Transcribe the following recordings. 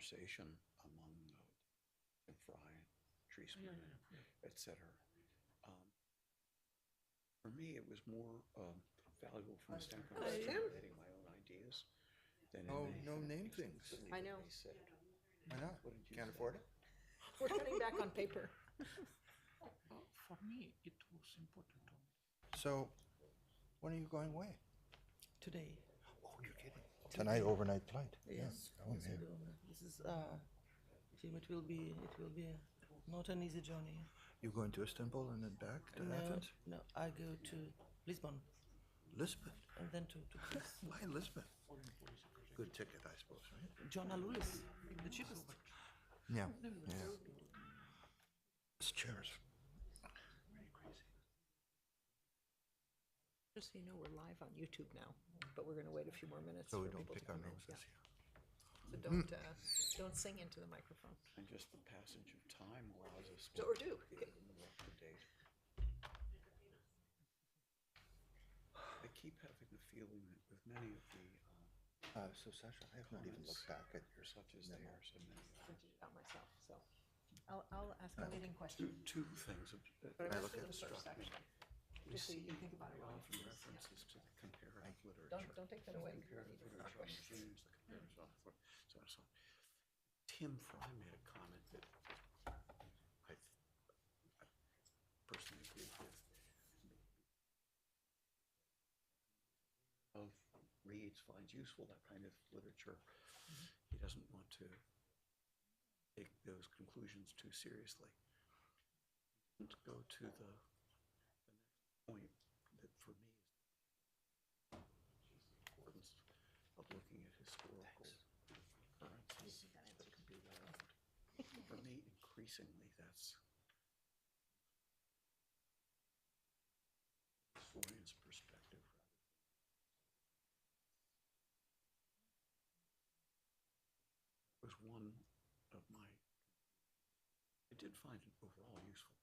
conversation among Tim Fry, Treisman, etc. Um, for me, it was more valuable from the standpoint of stimulating my own ideas than in Oh, the no, name anything things. silly I that know. they said. Why not? What did you Can't say? afford it? We're cutting back on paper. For me, it was important to So, when are you going away? Today. Oh, you're kidding. Tonight, overnight flight. Yes. Yeah. Oh, Yes, I man. do. This is Jim, it will be not an easy journey. You going to Istanbul and then back to No, Athens? no, I go to Lisbon Lisbon. and then to Greece. Why Lisbon? Good ticket, I suppose, right? John Lewis, the cheapest. Yeah. Yeah. This chair's very crazy. Just so you know, we're live on YouTube now, but we're going to wait a few more minutes So for we don't people to pick our come in. noses Yeah. here. So don't sing into the microphone. And just the passage of time allows us So, to or do. get more up to date. I keep having the feeling that with many of the So, Sasha, I have not even looked back at your such as memo. theirs and many others. Printed it out myself, so. I'll ask a leading question. Two things that But I I'm look going at to it? first, actually. Just so you can think about it while often references to the comparative literature. Don't take that away. Comparative literature on Jews, the comparative so on, so on, so on. Tim Fry made a comment that I personally agree with. Of reads, finds useful that kind of literature. He doesn't want to take those conclusions too seriously. Let's go to the next point that for me is the importance of looking at historical occurrences that can be relevant. For me, increasingly, that's historian's perspective was one of my. I did find it overall useful.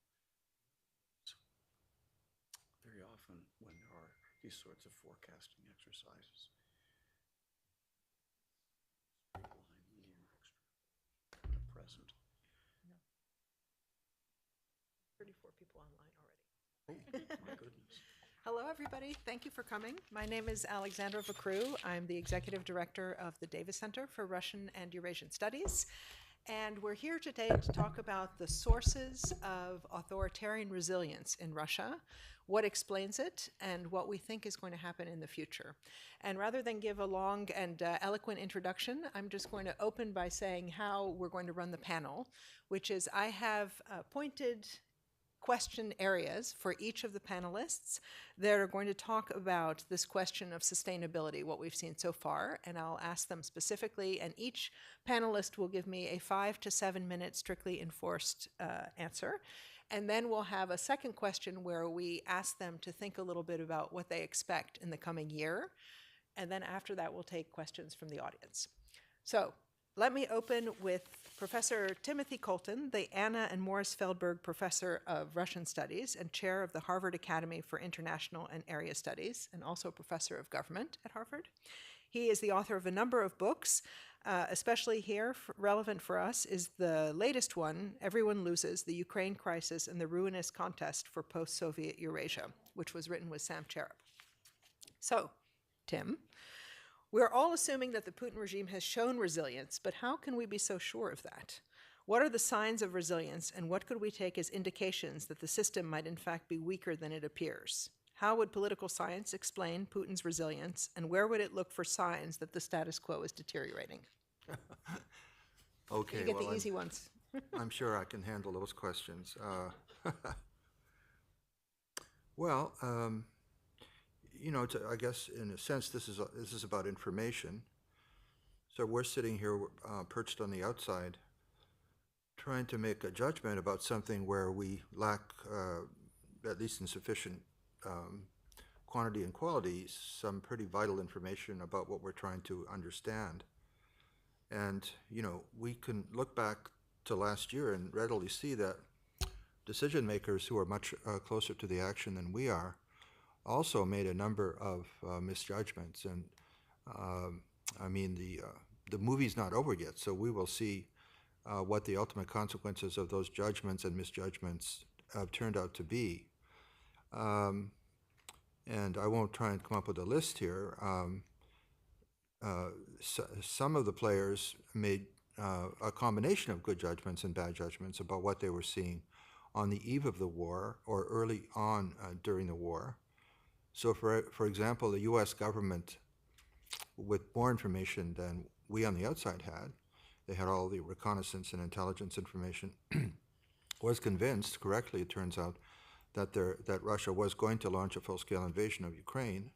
Very often, when there are these sorts of forecasting exercises, straight line, linear extrapolation, the present. 34 people online already. Oh, my goodness. Hello, everybody. Thank you for coming. My name is Alexandra Vacru. I'm the Executive Director of the Davis Center for Russian and Eurasian Studies. And we're here today to talk about the sources of authoritarian resilience in Russia, what explains it, and what we think is going to happen in the future. And rather than give a long and eloquent introduction, I'm just going to open by saying how we're going to run the panel, which is I have pointed question areas for each of the panelists that are going to talk about this question of sustainability, what we've seen so far, and I'll ask them specifically, and each panelist will give me a 5 to 7 minute strictly enforced answer. And then we'll have a second question where we ask them to think a little bit about what they expect in the coming year. And then after that, we'll take questions from the audience. So let me open with Professor Timothy Colton, the Anna and Morris Feldberg Professor of Russian Studies and Chair of the Harvard Academy for International and Area Studies, and also Professor of Government at Harvard. He is the author of a number of books, especially here, relevant for us, is the latest one, Everyone Loses, The Ukraine Crisis and the Ruinous Contest for Post-Soviet Eurasia, which was written with Sam Cherub. So, Tim, we're all assuming that the Putin regime has shown resilience, but how can we be so sure of that? What are the signs of resilience, and what could we take as indications that the system might in fact be weaker than it appears? How would political science explain Putin's resilience, and where would it look for signs that the status quo is deteriorating? Okay, You get well, the easy ones. I'm sure I can handle those questions. Well, you know, I guess in a sense, this is about information. So we're sitting here perched on the outside, trying to make a judgment about something where we lack, at least in sufficient quantity and quality, some pretty vital information about what we're trying to understand. And, you know, we can look back to last year and readily see that decision makers who are much closer to the action than we are also made a number of misjudgments. And I mean, the the movie's not over yet, so we will see what the ultimate consequences of those judgments and misjudgments turned out to be. And I won't try and come up with a list here. Some of the players made a combination of good judgments and bad judgments about what they were seeing on the eve of the war or early on during the war. So for example, the US government, with more information than we on the outside had, they had all the reconnaissance and intelligence information, was convinced, correctly it turns out, that Russia was going to launch a full-scale invasion of Ukraine.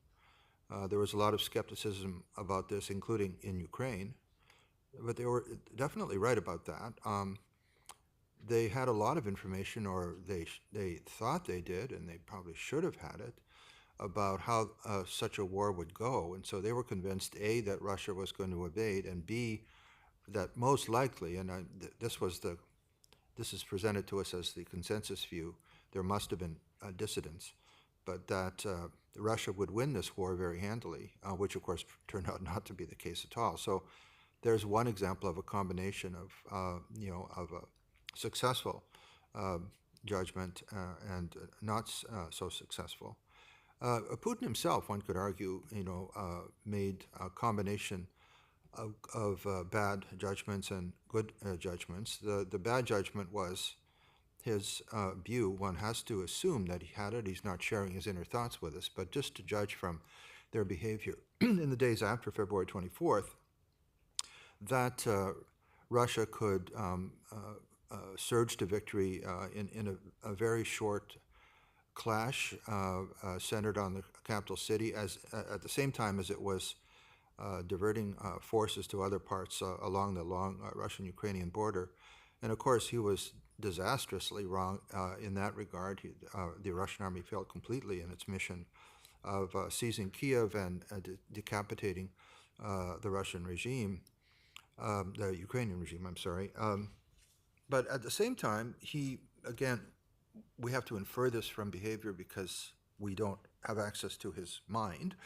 There was a lot of skepticism about this, including in Ukraine, but they were definitely right about that. They had a lot of information, or they thought they did, and they probably should have had it, about how such a war would go. And so they were convinced, A, that Russia was going to invade, and B, that most likely, and this is presented to us as the consensus view, there must have been dissidents, but that Russia would win this war very handily, which of course turned out not to be the case at all. So there's one example of a combination of, of a successful judgment and not so successful. Putin himself, one could argue, made a combination of bad judgments and good judgments. The bad judgment was his view. One has to assume that he had it. He's not sharing his inner thoughts with us, but just to judge from their behavior in the days after February 24th, that Russia could surge to victory in a very short clash centered on the capital city, at the same time as it was diverting forces to other parts along the long Russian-Ukrainian border. And of course, he was disastrously wrong in that regard. The Russian army failed completely in its mission of seizing Kiev and decapitating the Russian regime, the Ukrainian regime, I'm sorry. But at the same time, we have to infer this from behavior because we don't have access to his mind.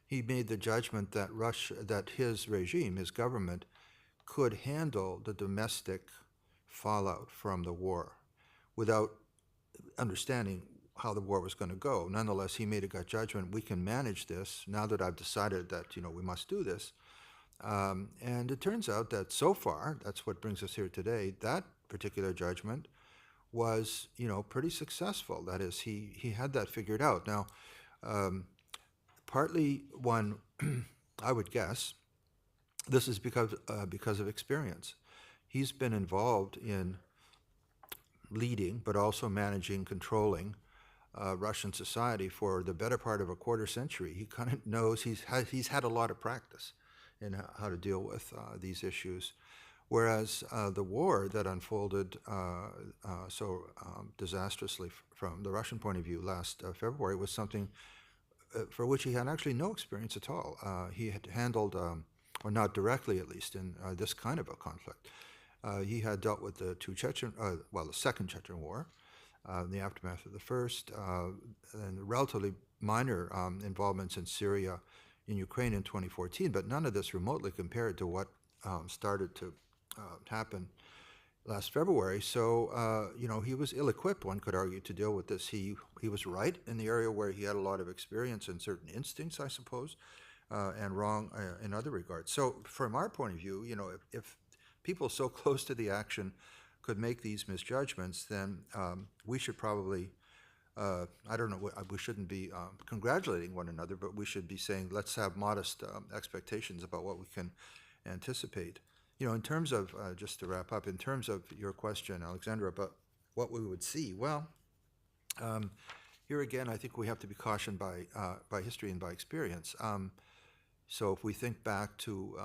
He made the judgment that his regime, his government, could handle the domestic fallout from the war without understanding how the war was going to go. Nonetheless, he made a gut judgment. We can manage this now that I've decided that we must do this. And it turns out that so far, that's what brings us here today, that particular judgment was pretty successful. That is, he had that figured out. Now, partly one, I would guess, this is because of experience. He's been involved in leading, but also managing, controlling Russian society for the better part of a quarter century. He kind of knows, he's had a lot of practice in how to deal with these issues. Whereas the war that unfolded so disastrously from the Russian point of view last February was something for which he had actually no experience at all. He had handled, or not directly at least, in this kind of a conflict. He had dealt with the second Chechen War, the aftermath of the first, and relatively minor involvements in Syria, in Ukraine in 2014, but none of this remotely compared to what started to happen last February. So, he was ill-equipped, one could argue, to deal with this. He was right in the area where he had a lot of experience and certain instincts, I suppose, and wrong in other regards. So from our point of view, if people so close to the action could make these misjudgments, then we should probably, I don't know, we shouldn't be congratulating one another, but we should be saying, let's have modest expectations about what we can anticipate. In terms of, just to wrap up, in terms of your question, Alexandra, about what we would see, well, here again, I think we have to be cautioned by history and by experience. So if we think back to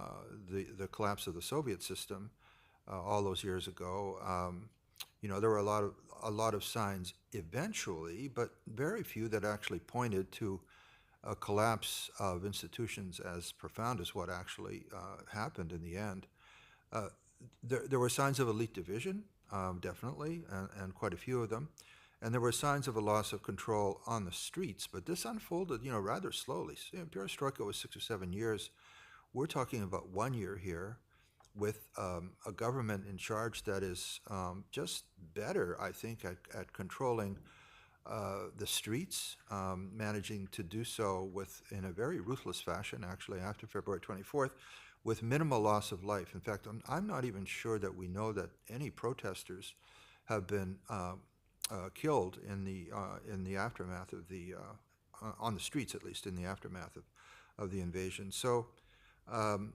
the collapse of the Soviet system all those years ago, there were a lot of signs eventually, but very few that actually pointed to a collapse of institutions as profound as what actually happened in the end. There were signs of elite division, definitely, and quite a few of them. And there were signs of a loss of control on the streets, but this unfolded, rather slowly. Perestroika was 6 or 7 years, we're talking about 1 year here with a government in charge that is just better, I think, at controlling the streets, managing to do so in a very ruthless fashion, actually, after February 24th, with minimal loss of life. In fact, I'm not even sure that we know that any protesters have been killed in the aftermath of on the streets, at least in the aftermath of the invasion. So, on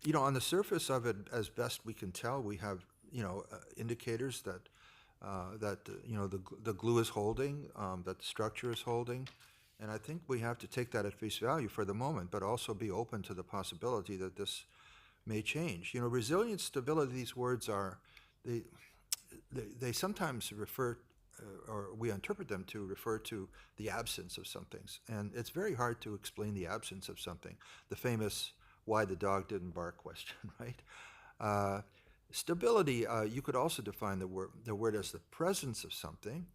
the surface of it, as best we can tell, we have, indicators that the glue is holding, that the structure is holding. And I think we have to take that at face value for the moment, but also be open to the possibility that this may change. Resilience, stability, these words they sometimes refer, or we interpret them to refer to the absence of some things. And it's very hard to explain the absence of something. The famous why the dog didn't bark question, right? Stability, you could also define the word as the presence of something.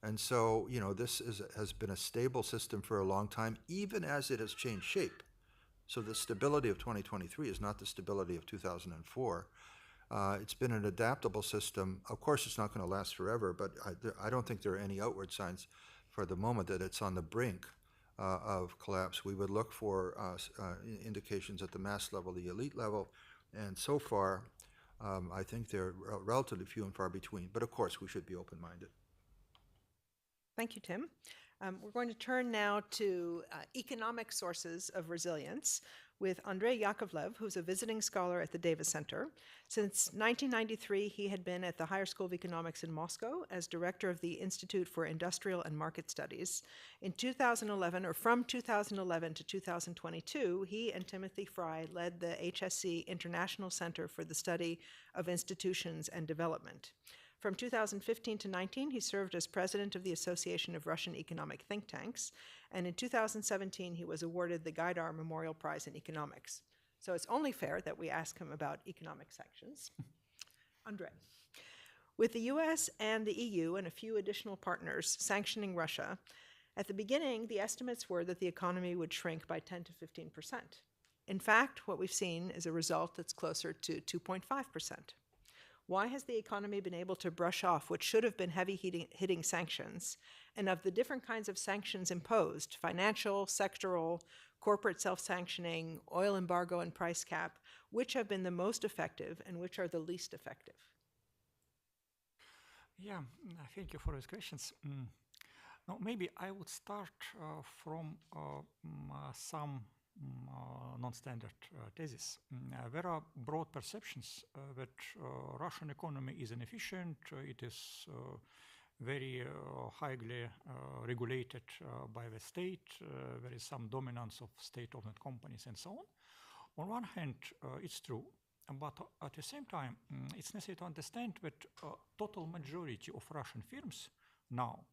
And so, this has been a stable system for a long time, even as it has changed shape. So the stability of 2023 is not the stability of 2004. It's been an adaptable system. Of course, it's not going to last forever, but I don't think there are any outward signs for the moment that it's on the brink of collapse. We would look for indications at the mass level, the elite level, and so far, I think they're relatively few and far between. But of course, we should be open-minded. Thank you, Tim. We're going to turn now to economic sources of resilience with Andrei Yakovlev, who's a visiting scholar at the Davis Center. Since 1993, he had been at the Higher School of Economics in Moscow as director of the Institute for Industrial and Market Studies. In 2011, or from 2011 to 2022, he and Timothy Fry led the HSC International Center for the Study of Institutions and Development. From 2015 to 19, he served as president of the Association of Russian Economic Think Tanks, and in 2017, he was awarded the Gaidar Memorial Prize in Economics. So it's only fair that we ask him about economic sanctions. Andrei, with the US and the EU and a few additional partners sanctioning Russia, at the beginning, the estimates were that the economy would shrink by 10 to 15%. In fact, what we've seen is a result that's closer to 2.5%. Why has the economy been able to brush off what should have been heavy-hitting sanctions? And of the different kinds of sanctions imposed, financial, sectoral, corporate self-sanctioning, oil embargo and price cap, which have been the most effective and which are the least effective? Yeah, thank you for those questions. Now, maybe I would start from some non-standard thesis. There are broad perceptions that Russian economy is inefficient, it is very highly regulated by the state, there is some dominance of state-owned companies and so on. On one hand, it's true, but at the same time, it's necessary to understand that total majority of Russian firms now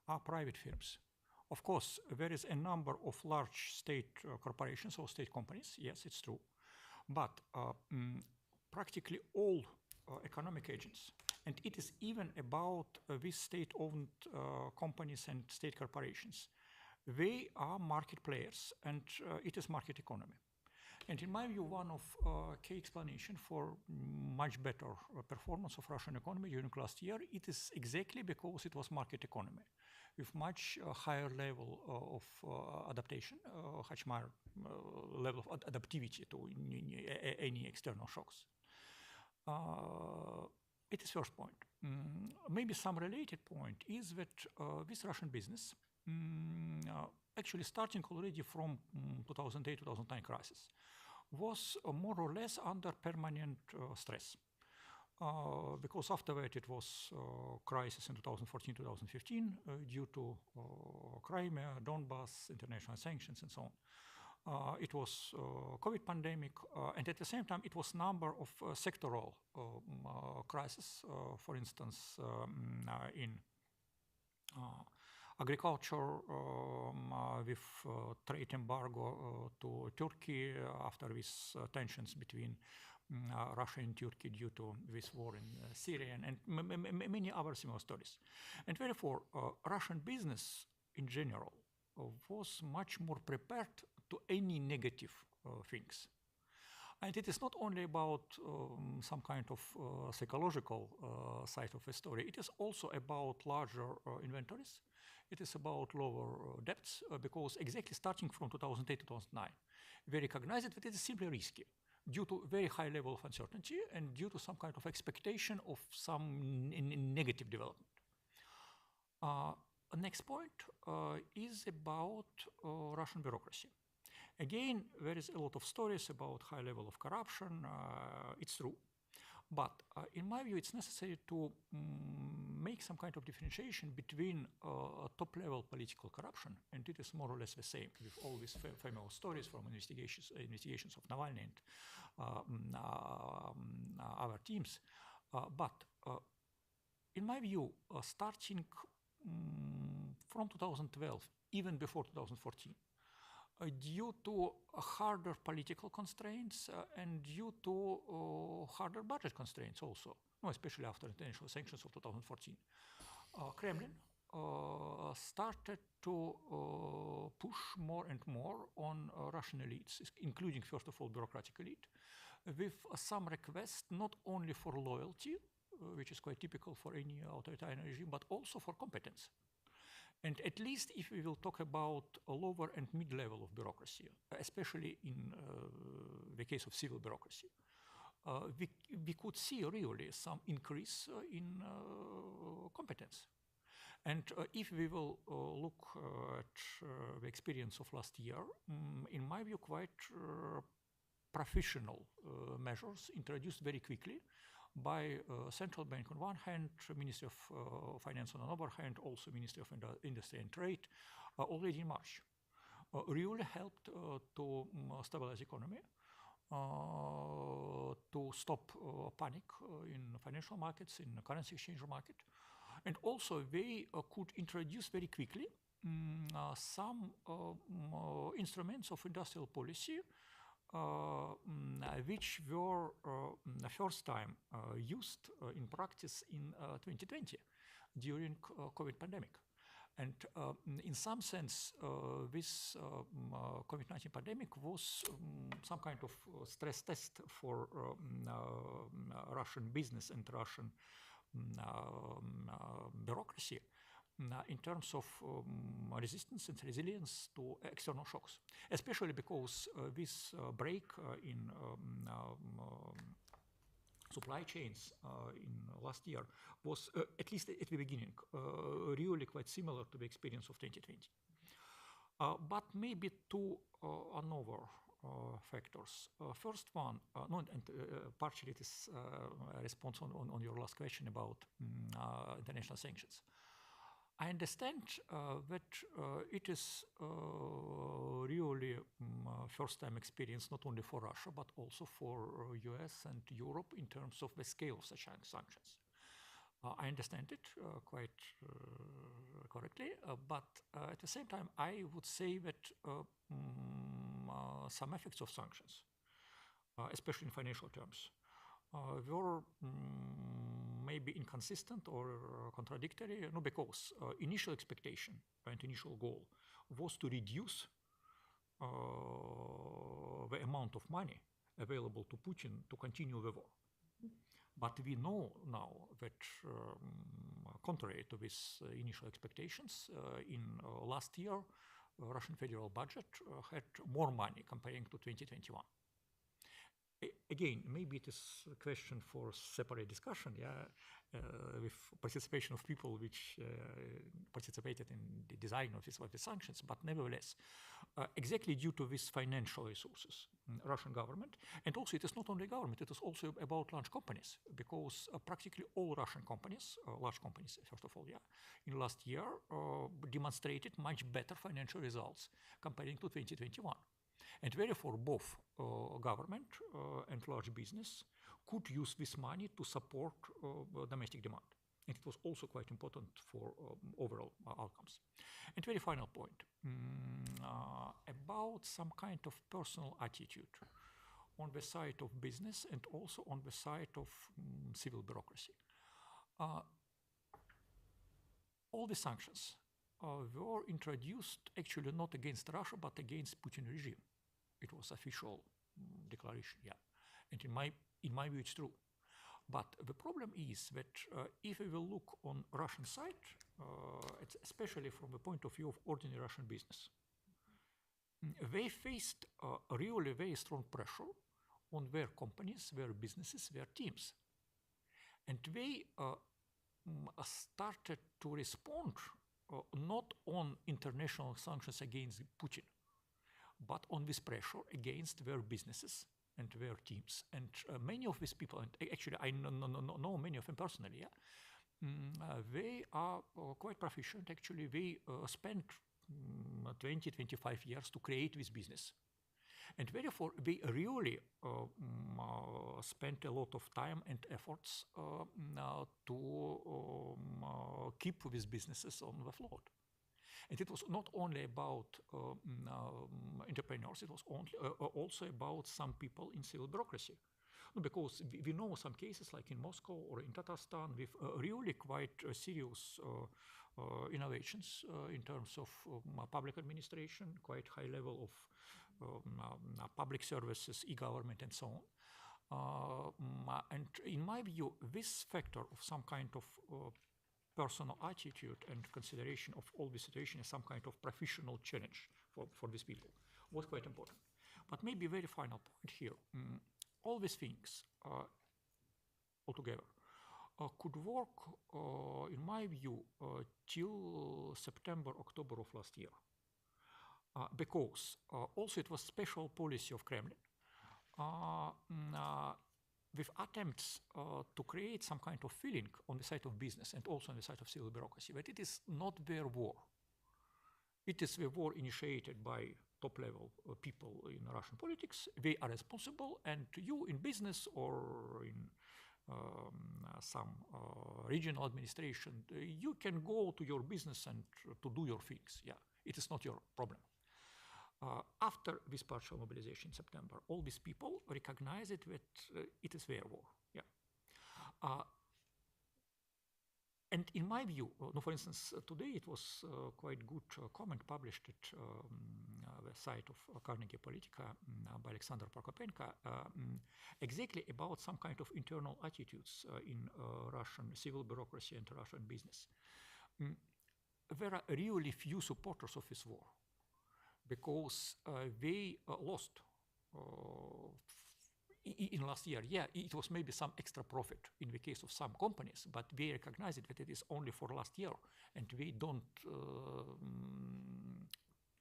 are private firms. Of course, there is a number of large state corporations or state companies. Yes, it's true. But practically all economic agents, and it is even about these state-owned companies and state corporations, they are market players, and it is market economy. And in my view, one of key explanation for much better performance of Russian economy during last year, it is exactly because it was market economy, with much higher level of adaptation, much higher level of adaptivity to any external shocks. It is first point. Maybe some related point is that this Russian business, actually starting already from 2008-2009 crisis, was more or less under permanent stress. Because after that it was crisis in 2014-2015 due to Crimea, Donbass, international sanctions and so on. It was COVID pandemic, and at the same time it was number of sectoral crises. For instance, in agriculture with trade embargo to Turkey after these tensions between Russia and Turkey due to this war in Syria and many other similar stories. And therefore, Russian business in general was much more prepared to any negative things. And it is not only about some kind of psychological side of the story, it is also about larger inventories. It is about lower debts, because exactly starting from 2008, 2009, we recognized that it is simply risky due to very high level of uncertainty and due to some kind of expectation of some negative development. Next point is about Russian bureaucracy. Again, there is a lot of stories about high level of corruption. It's true. But in my view, it's necessary to make some kind of differentiation between top-level political corruption, and it is more or less the same with all these famous stories from investigations of Navalny and other teams. But in my view, starting from 2012, even before 2014, due to harder political constraints and due to harder budget constraints also, especially after international sanctions of 2014, Kremlin started to push more and more on Russian elites, including, first of all, bureaucratic elite, with some requests not only for loyalty, which is quite typical for any authoritarian regime, but also for competence. And at least if we will talk about a lower and mid-level of bureaucracy, especially in the case of civil bureaucracy, we could see really some increase in competence. And if we will look at the experience of last year, in my view, quite professional measures introduced very quickly by central bank on one hand, Ministry of Finance on the other hand, also Ministry of Industry and Trade, already in March, really helped to stabilize economy, to stop panic in financial markets, in the currency exchange market, and also they could introduce very quickly some instruments of industrial policy which were the first time used in practice in 2020 during COVID pandemic. And in some sense, this COVID-19 pandemic was some kind of stress test for Russian business and Russian bureaucracy in terms of resistance and resilience to external shocks, especially because this break in supply chains in last year was, at least at the beginning, really quite similar to the experience of 2020. But maybe two another factors. First one, partially it is a response on your last question about international sanctions. I understand that it is really first-time experience not only for Russia but also for US and Europe in terms of the scale of such sanctions. I understand it quite correctly, but at the same time I would say that some effects of sanctions, especially in financial terms, were maybe inconsistent or contradictory, because initial expectation and initial goal was to reduce the amount of money available to Putin to continue the war. But we know now that, contrary to these initial expectations, in last year, Russian federal budget had more money comparing to 2021. Again, maybe it is a question for separate discussion, with participation of people which participated in the design of the sanctions, but nevertheless, exactly due to these financial resources, Russian government, and also it is not only government, it is also about large companies, because practically all Russian companies, large companies, first of all, in last year demonstrated much better financial results comparing to 2021. And therefore, both government and large business could use this money to support domestic demand. And it was also quite important for overall outcomes. And very final point, about some kind of personal attitude on the side of business and also on the side of civil bureaucracy. All the sanctions were introduced actually not against Russia, but against Putin regime. It was official declaration, yeah. And in my view, it's true. But the problem is that if we will look on Russian side, it's especially from the point of view of ordinary Russian business, they faced really very strong pressure on their companies, their businesses, their teams. And they started to respond not on international sanctions against Putin, but on this pressure against their businesses and their teams. And many of these people, and actually I know many of them personally, they are quite proficient. Actually, they spent 20, 25 years to create this business. And therefore, they really spent a lot of time and efforts to keep these businesses on the float. And it was not only about entrepreneurs, it was also about some people in civil bureaucracy. Because we know some cases like in Moscow or in Tatarstan with really quite serious innovations in terms of public administration, quite high level of public services, e-government, and so on. And in my view, this factor of some kind of personal attitude and consideration of all the situation as some kind of professional challenge for these people was quite important. But maybe a very final point here. All these things altogether could work, in my view, till September, October of last year. Because also it was special policy of Kremlin with attempts to create some kind of feeling on the side of business and also on the side of civil bureaucracy that it is not their war. It is the war initiated by top-level people in Russian politics. They are responsible, and you in business or in some regional administration, you can go to your business and to do your things. Yeah, it is not your problem. After this partial mobilization in September, all these people recognize it that it is their war. Yeah. And in my view, for instance, today it was quite good comment published at the site of Carnegie Politica by Alexander Prokopenko, exactly about some kind of internal attitudes in Russian civil bureaucracy and Russian business. There are really few supporters of this war because they lost in last year. Yeah, it was maybe some extra profit in the case of some companies, but they recognize it that it is only for last year, and they don't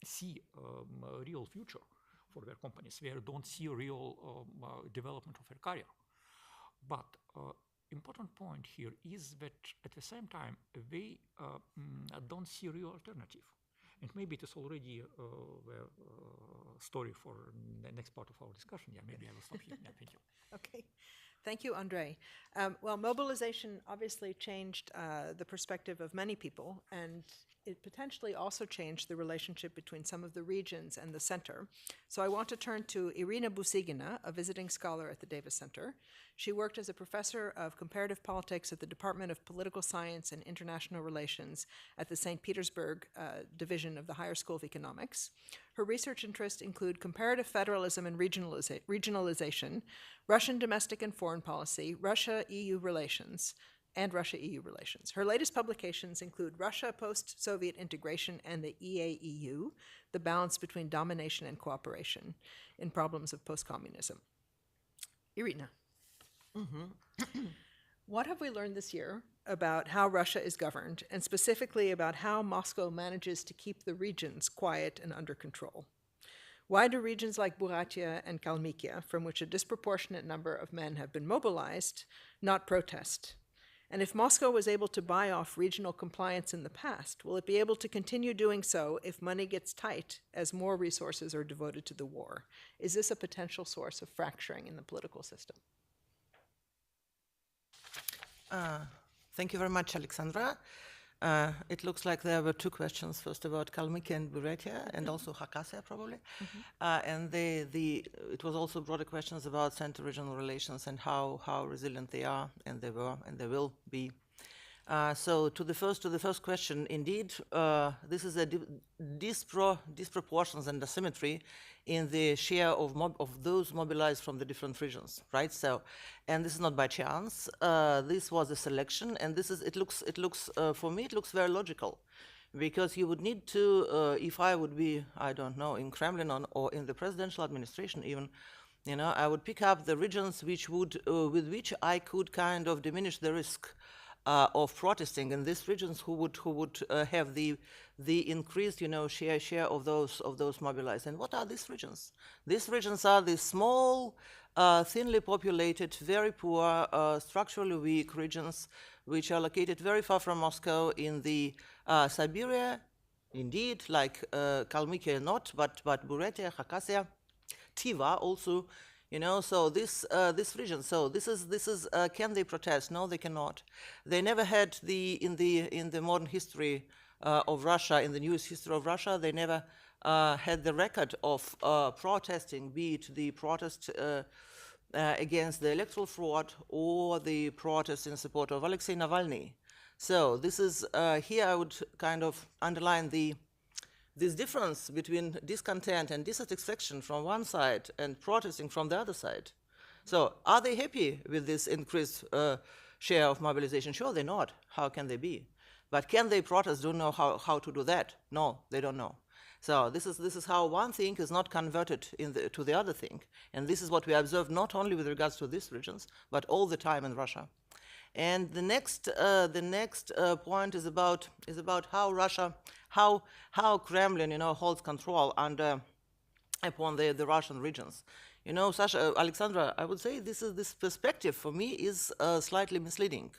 see a real future for their companies. They don't see a real development of their career. But important point here is that at the same time, they don't see a real alternative. And maybe it is already the story for the next part of our discussion. Yeah, maybe I will stop here. Yeah, thank you. Okay. Thank you, Andrei. Well, mobilization obviously changed the perspective of many people, and it potentially also changed the relationship between some of the regions and the center. So I want to turn to Irina Busigina, a visiting scholar at the Davis Center. She worked as a professor of comparative politics at the Department of Political Science and International Relations at the St. Petersburg Division of the Higher School of Economics. Her research interests include comparative federalism and regionalization, Russian domestic and foreign policy, Russia-EU relations, and Russia-EU relations. Her latest publications include Russia post-Soviet integration and the EAEU, the balance between domination and cooperation in problems of post-communism. Irina, what have we learned this year about how Russia is governed, and specifically about how Moscow manages to keep the regions quiet and under control? Why do regions like Buryatia and Kalmykia, from which a disproportionate number of men have been mobilized, not protest? And if Moscow was able to buy off regional compliance in the past, will it be able to continue doing so if money gets tight as more resources are devoted to the war? Is this a potential source of fracturing in the political system? Thank you very much, Alexandra. It looks like there were two questions, first about Kalmykia and Buryatia, and also Khakassia, probably. And it was also broader questions about center-regional relations and how resilient they are, and they were, and they will be So to the first question, indeed, this is a disproportions and asymmetry in the share of those mobilized from the different regions, right? So, and this is not by chance. This was a selection, and this is for me it looks very logical, because you would need to, if I would be, I don't know, in Kremlin or in the presidential administration even, I would pick up the regions which would, with which I could kind of diminish the risk of protesting in these regions, who would have the increased share of those mobilized. And what are these regions? These regions are the small, thinly populated, very poor, structurally weak regions, which are located very far from Moscow in the Siberia, indeed, like Kalmykia not, but Buryatia, Khakassia, Tiva also. So this region. So this is. Can they protest? No, they cannot. They never had in the modern history of Russia, in the newest history of Russia, they never had the record of protesting, be it the protest against the electoral fraud or the protest in support of Alexei Navalny. So this is here I would kind of underline this difference between discontent and dissatisfaction from one side and protesting from the other side. So are they happy with this increased share of mobilization? Sure, they're not. How can they be? But can they protest? Don't know how to do that. No, they don't know. So this is how one thing is not converted to the other thing. And this is what we observe not only with regards to these regions, but all the time in Russia. And the next point is about how Russia, how Kremlin, holds control upon the Russian regions. Sasha, Alexandra, I would say this perspective for me is slightly misleading,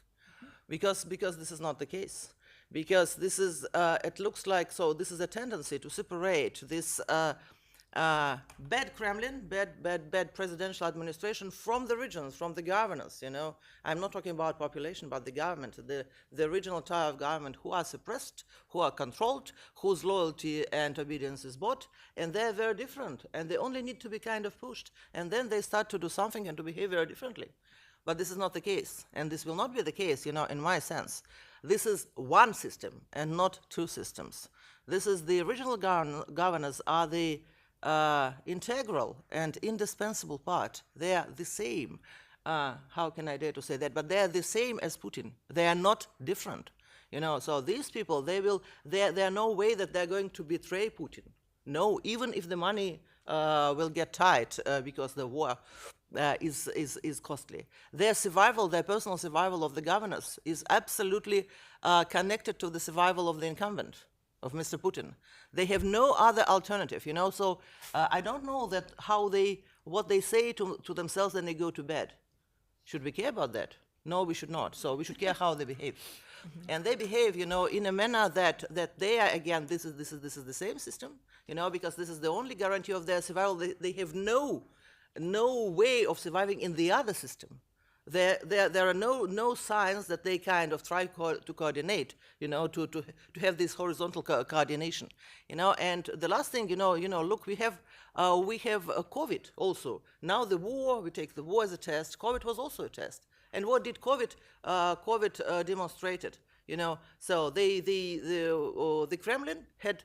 because this is not the case. Because this is, it looks like, so this is a tendency to separate this bad Kremlin, bad presidential administration from the regions, from the governors. I'm not talking about population, but the government, the regional tier of government, who are suppressed, who are controlled, whose loyalty and obedience is bought, and they're very different, and they only need to be kind of pushed, and then they start to do something and to behave very differently. But this is not the case, and this will not be the case, in my sense. This is one system and not two systems. This is the regional governors are the integral and indispensable part. They are the same. How can I dare to say that? But they are the same as Putin. They are not different. So these people, there are no way that they're going to betray Putin. No, even if the money will get tight because the war is costly. Their survival, their personal survival of the governors is absolutely connected to the survival of the incumbent, of Mr. Putin. They have no other alternative, So I don't know what they say to themselves when they go to bed. Should we care about that? No, we should not. So we should care how they behave. Mm-hmm. And they behave, in a manner that they are, again, this is the same system, because this is the only guarantee of their survival. They have no way of surviving in the other system. There are no signs that they kind of try to coordinate, to have this horizontal coordination, And the last thing, look, we have COVID also. Now the war, we take the war as a test. COVID was also a test. And what did COVID demonstrated? So the Kremlin had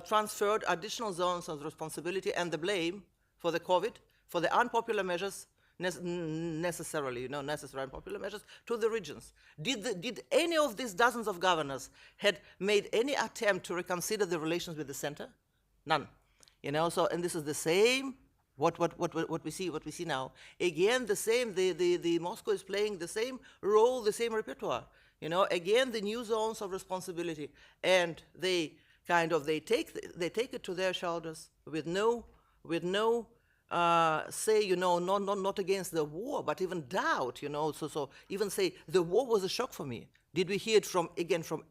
transferred additional zones of responsibility and the blame for the COVID, for the unpopular measures, necessary unpopular measures, to the regions. Did any of these dozens of governors had made any attempt to reconsider the relations with the center? None. So, and this is the same. What we see now. Again, the same. The Moscow is playing the same role, the same repertoire. Again, the new zones of responsibility, and they take it to their shoulders with no say, not against the war, but even doubt, so even say the war was a shock for me. Did we hear it from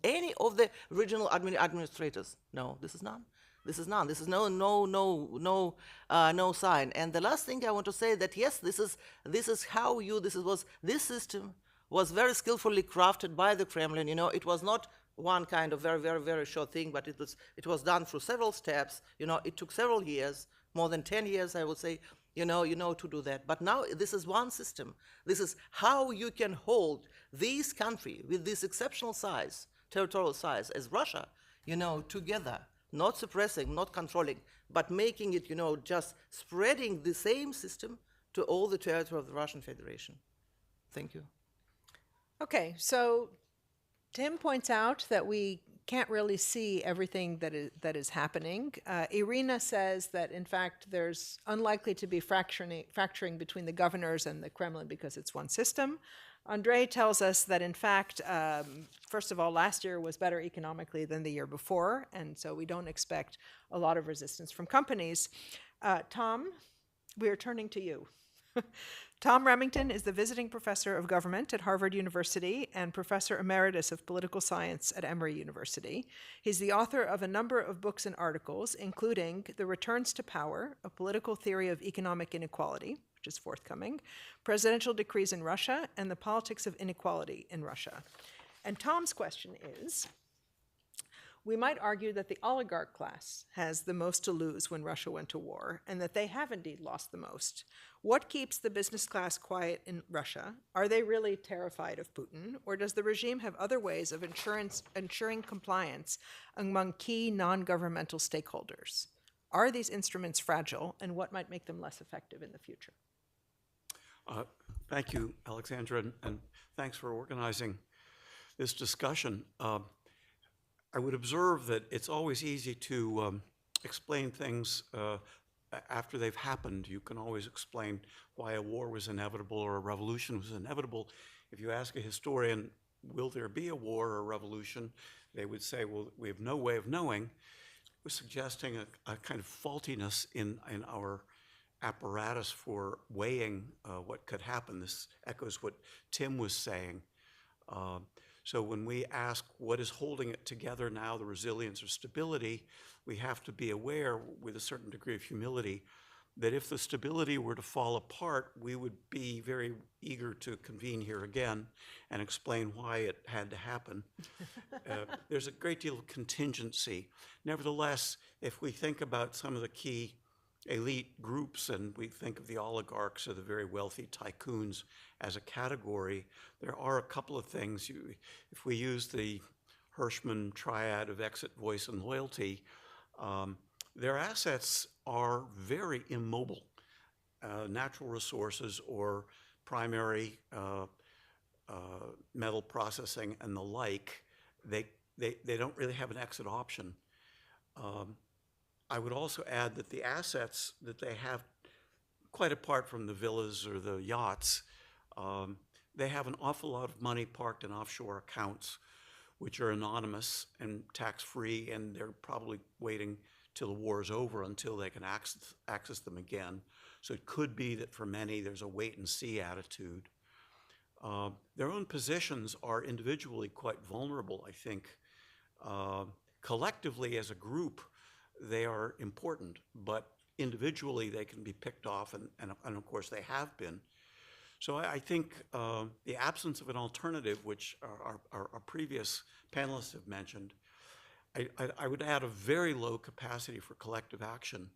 any of the regional administrators? No, this is none. This is none. This is no sign. And the last thing I want to say that yes, this system was very skillfully crafted by the Kremlin. It was not one kind of very, very, very short thing, but it was done through several steps. It took several years, more than 10 years, I would say, you know to do that. But now this is one system. This is how you can hold this country with this exceptional size, territorial size as Russia, together, not suppressing, not controlling, but making it, just spreading the same system to all the territory of the Russian Federation. Thank you. Okay, so Tim points out that we can't really see everything that is happening. Irina says that, in fact, there's unlikely to be fracturing between the governors and the Kremlin because it's one system. Andrei tells us that, in fact, first of all, last year was better economically than the year before, and so we don't expect a lot of resistance from companies. Tom, we are turning to you. Tom Remington is the visiting professor of government at Harvard University and professor emeritus of political science at Emory University. He's the author of a number of books and articles, including The Returns to Power, A Political Theory of Economic Inequality, which is forthcoming, Presidential Decrees in Russia, and The Politics of Inequality in Russia. And Tom's question is, we might argue that the oligarch class has the most to lose when Russia went to war, and that they have indeed lost the most. What keeps the business class quiet in Russia? Are they really terrified of Putin, or does the regime have other ways of ensuring compliance among key non-governmental stakeholders? Are these instruments fragile, and what might make them less effective in the future? Thank you, Alexandra, and thanks for organizing this discussion. I would observe that it's always easy to explain things after they've happened. You can always explain why a war was inevitable or a revolution was inevitable. If you ask a historian, will there be a war or a revolution, they would say, well, we have no way of knowing. We're suggesting a kind of faultiness in our apparatus for weighing what could happen. This echoes what Tim was saying. So when we ask what is holding it together now, the resilience or stability, we have to be aware with a certain degree of humility that if the stability were to fall apart, we would be very eager to convene here again and explain why it had to happen. There's a great deal of contingency. Nevertheless, if we think about some of the key elite groups, and we think of the oligarchs or the very wealthy tycoons as a category, there are a couple of things. If we use the Hirschman triad of exit, voice, and loyalty, their assets are very immobile. Natural resources or primary metal processing and the like, they don't really have an exit option. I would also add that the assets that they have, quite apart from the villas or the yachts, they have an awful lot of money parked in offshore accounts, which are anonymous and tax-free, and they're probably waiting till the war is over until they can access them again. So it could be that for many there's a wait-and-see attitude. Their own positions are individually quite vulnerable, I think. Collectively, as a group, they are important, but individually they can be picked off, and of course they have been. So I think the absence of an alternative, which our previous panelists have mentioned, I would add a very low capacity for collective action.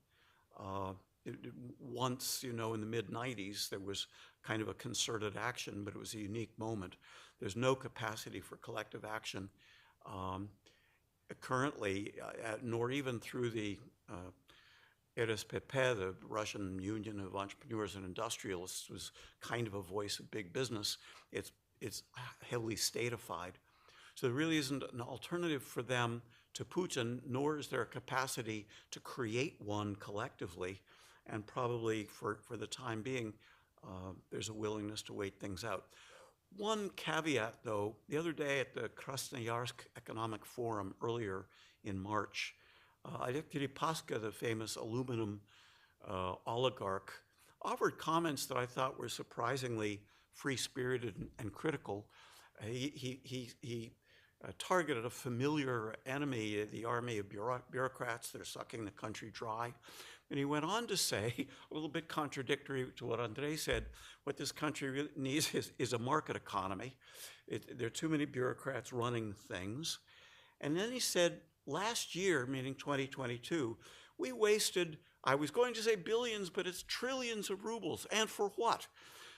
Once, in the mid-90s, there was kind of a concerted action, but it was a unique moment. There's no capacity for collective action currently, nor even through the RSPP, the Russian Union of Entrepreneurs and Industrialists, was kind of a voice of big business. It's heavily statified. So there really isn't an alternative for them to Putin, nor is there a capacity to create one collectively. And probably for the time being, there's a willingness to wait things out. One caveat, though, the other day at the Krasnoyarsk Economic Forum earlier in March, Alexei Paska, the famous aluminum oligarch, offered comments that I thought were surprisingly free-spirited and critical. He targeted a familiar enemy, the army of bureaucrats that are sucking the country dry. And he went on to say, a little bit contradictory to what Andrei said, what this country really needs is a market economy. There are too many bureaucrats running things. And then he said, last year, meaning 2022, we wasted I was going to say billions, but it's trillions of rubles. And for what?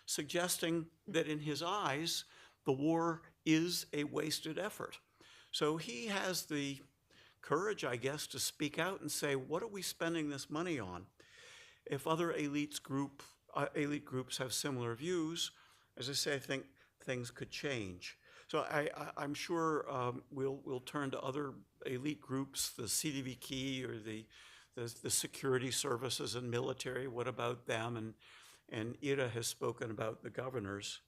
Suggesting that in his eyes, the war is a wasted effort. So he has the courage, I guess, to speak out and say, what are we spending this money on? If other elite groups have similar views, as I say, I think things could change. So I'm sure we'll turn to other elite groups, the CDVK or the security services and military. What about them? And Ira has spoken about the governors.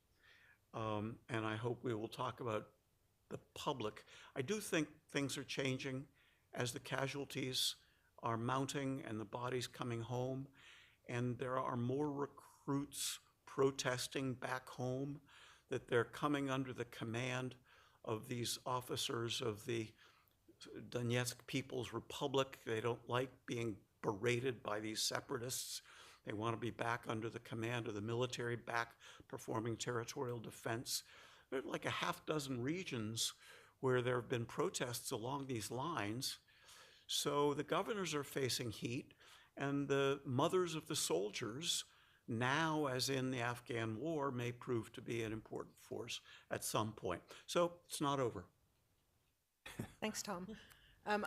And I hope we will talk about the public. I do think things are changing as the casualties are mounting and the bodies coming home. And there are more recruits protesting back home, that they're coming under the command of these officers of the Donetsk People's Republic. They don't like being berated by these separatists. They want to be back under the command of the military, back performing territorial defense. There are like a half dozen regions where there have been protests along these lines. So the governors are facing heat, and the mothers of the soldiers, now as in the Afghan war, may prove to be an important force at some point. So it's not over. Thanks, Tom.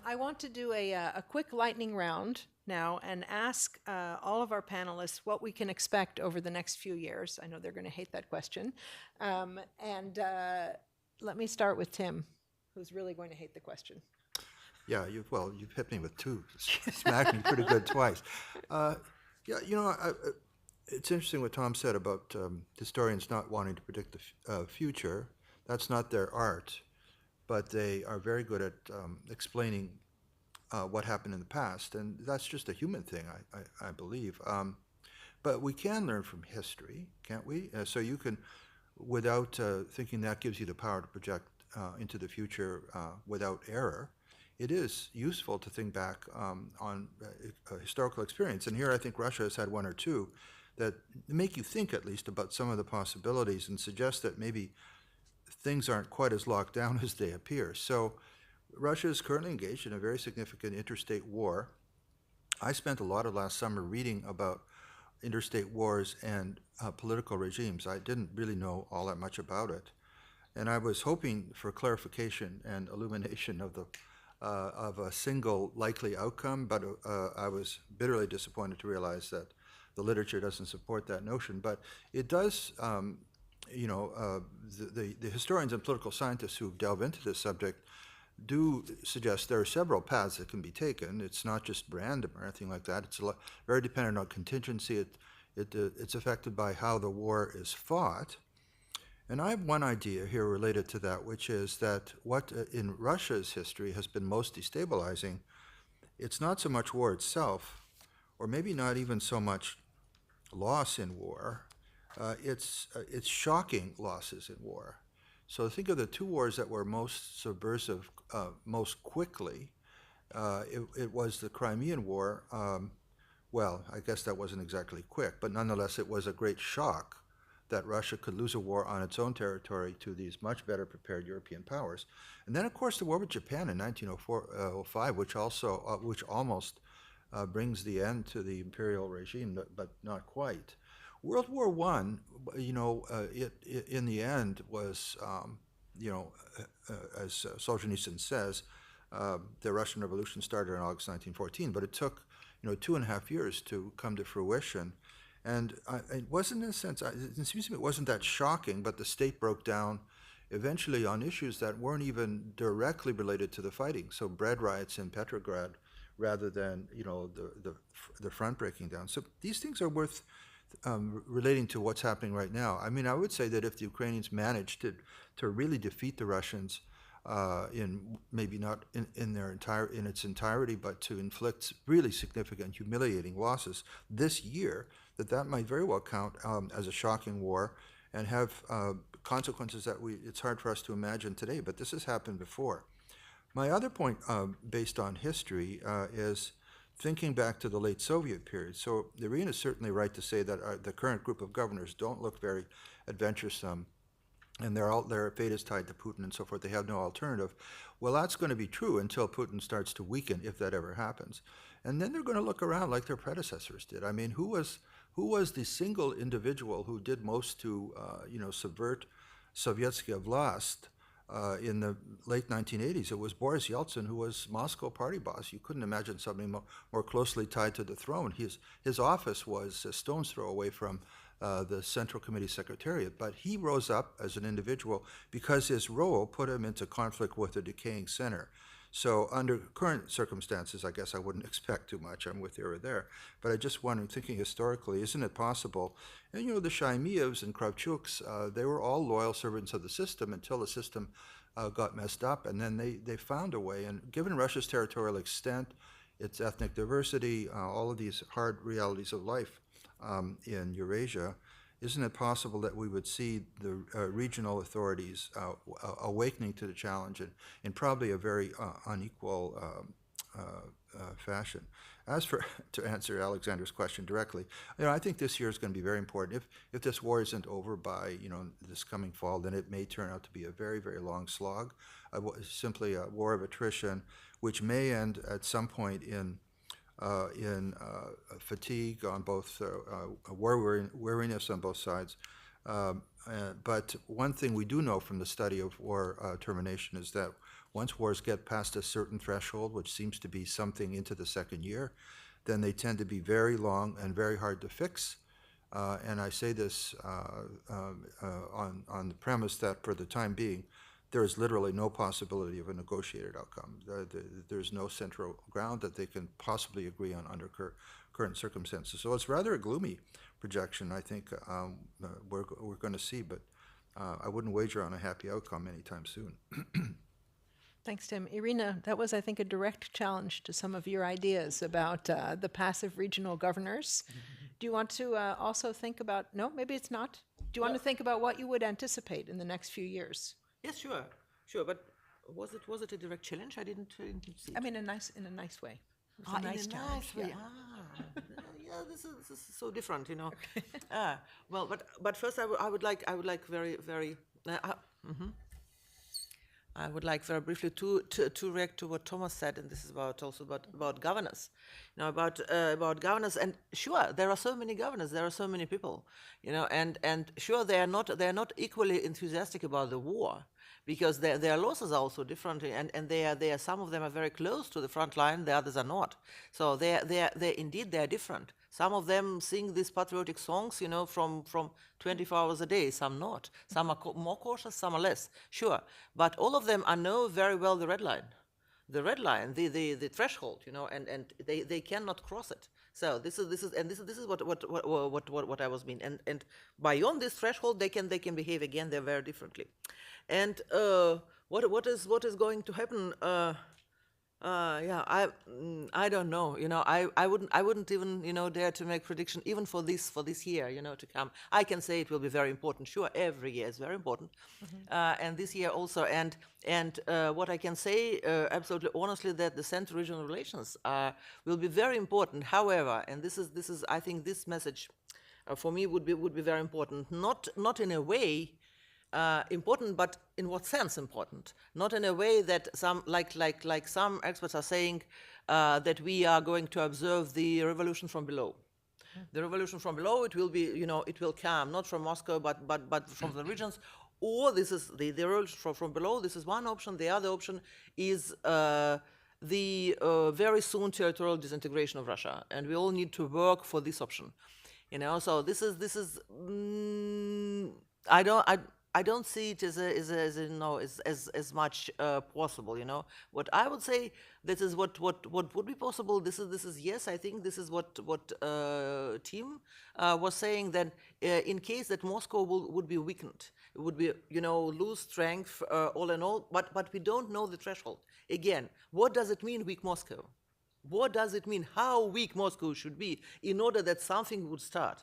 I want to do a quick lightning round now and ask all of our panelists what we can expect over the next few years. I know they're going to hate that question. Let me start with Tim, who's really going to hate the question. Yeah, you've hit me with two, smacked me pretty good twice. It's interesting what Tom said about historians not wanting to predict the future. That's not their art, but they are very good at explaining what happened in the past, and that's just a human thing, I believe. But we can learn from history, can't we? So you can, without thinking that gives you the power to project into the future without error, it is useful to think back on historical experience. And here I think Russia has had one or two that make you think at least about some of the possibilities and suggest that maybe things aren't quite as locked down as they appear. So Russia is currently engaged in a very significant interstate war. I spent a lot of last summer reading about interstate wars and political regimes. I didn't really know all that much about it. And I was hoping for clarification and illumination of a single likely outcome, but I was bitterly disappointed to realize that the literature doesn't support that notion. But it does, the historians and political scientists who delve into this subject do suggest there are several paths that can be taken. It's not just random or anything like that. It's very dependent on contingency. It's affected by how the war is fought. And I have one idea here related to that, which is that what in Russia's history has been most destabilizing, it's not so much war itself, or maybe not even so much loss in war, it's shocking losses in war. So think of the two wars that were most subversive most quickly. It was the Crimean War. Well, I guess that wasn't exactly quick, but nonetheless it was a great shock that Russia could lose a war on its own territory to these much better prepared European powers. And then, of course, the war with Japan in 1905, which almost brings the end to the imperial regime, but not quite. World War I, in the end was, as Solzhenitsyn says, the Russian Revolution started in August 1914, but it took, 2.5 years to come to fruition. And it wasn't, in a sense, it seems to me it wasn't that shocking, but the state broke down eventually on issues that weren't even directly related to the fighting. So bread riots in Petrograd rather than, the front breaking down. So these things are worth relating to what's happening right now. I mean, I would say that if the Ukrainians managed to really defeat the Russians in maybe not in its entirety, but to inflict really significant, humiliating losses this year, that might very well count as a shocking war and have consequences that it's hard for us to imagine today, but this has happened before. My other point, based on history, is thinking back to the late Soviet period. So Irina is certainly right to say that the current group of governors don't look very adventuresome, and their fate is tied to Putin and so forth. They have no alternative. Well, that's going to be true until Putin starts to weaken, if that ever happens. And then they're going to look around like their predecessors did. I mean, who was the single individual who did most to, subvert Sovietsky Vlast in the late 1980s? It was Boris Yeltsin, who was Moscow party boss. You couldn't imagine somebody more closely tied to the throne. His office was a stone's throw away from the Central Committee Secretariat, but he rose up as an individual because his role put him into conflict with a decaying center. So under current circumstances, I guess I wouldn't expect too much. I'm with you or there. But I just wonder, thinking historically, isn't it possible? And the Shaimievs and Kravchuks, they were all loyal servants of the system until the system got messed up, and then they found a way. And given Russia's territorial extent, its ethnic diversity, all of these hard realities of life in Eurasia, isn't it possible that we would see the regional authorities awakening to the challenge in probably a very unequal fashion? As for, to answer Alexander's question directly, I think this year is going to be very important. If this war isn't over by this coming fall, then it may turn out to be a very, very long slog, simply a war of attrition, which may end at some point in fatigue on both, weariness on both sides. But one thing we do know from the study of war termination is that once wars get past a certain threshold, which seems to be something into the second year, then they tend to be very long and very hard to fix. And I say this on the premise that for the time being, there is literally no possibility of a negotiated outcome. There's no central ground that they can possibly agree on under current circumstances. So it's rather a gloomy projection, I think, we're going to see, but I wouldn't wager on a happy outcome anytime soon. Thanks, Tim. Irina, that was, I think, a direct challenge to some of your ideas about the passive regional governors. Do you want to also think about, no, maybe it's not. Do you want to think about what you would anticipate in the next few years? Yes, sure. But was it a direct challenge? I didn't see. I mean, in a nice way. It was a nice challenge. Nice way. Yeah. Yeah, this is so different, Well, but first I would like very very. I would like very briefly to react to what Thomas said, and this is about governors. About governors, and sure, there are so many governors, there are so many people, and sure they are not equally enthusiastic about the war, because their losses are also different, and they are some of them are very close to the front line, the others are not. So they are different. Some of them sing these patriotic songs, from 24 hours a day, some not. Some are more cautious, some are less, sure. But all of them know very well the red line. The red line, the threshold, and they cannot cross it. So this is what I was meaning. And beyond this threshold, they can behave again. They're very differently. And what is going to happen? I don't know. I wouldn't even dare to make prediction even for this year to come. I can say it will be very important. Sure, every year is very important, and this year also. And what I can say absolutely honestly, that the Central Regional relations will be very important. However, and this is I think this message for me would be very important. Not in a way. Important, but in what sense important? Not in a way that some like some experts are saying that we are going to observe the revolution from below. The revolution from below, it will be, it will come not from Moscow, but from the regions. Or this is the revolution from below. This is one option. The other option is the very soon territorial disintegration of Russia, and we all need to work for this option. So this is I don't see it as much possible. What I would say, this is what would be possible. This is yes. I think this is what Tim was saying, that in case that Moscow would be weakened, it would be lose strength all in all. But we don't know the threshold. Again, what does it mean, weak Moscow? What does it mean? How weak Moscow should be in order that something would start?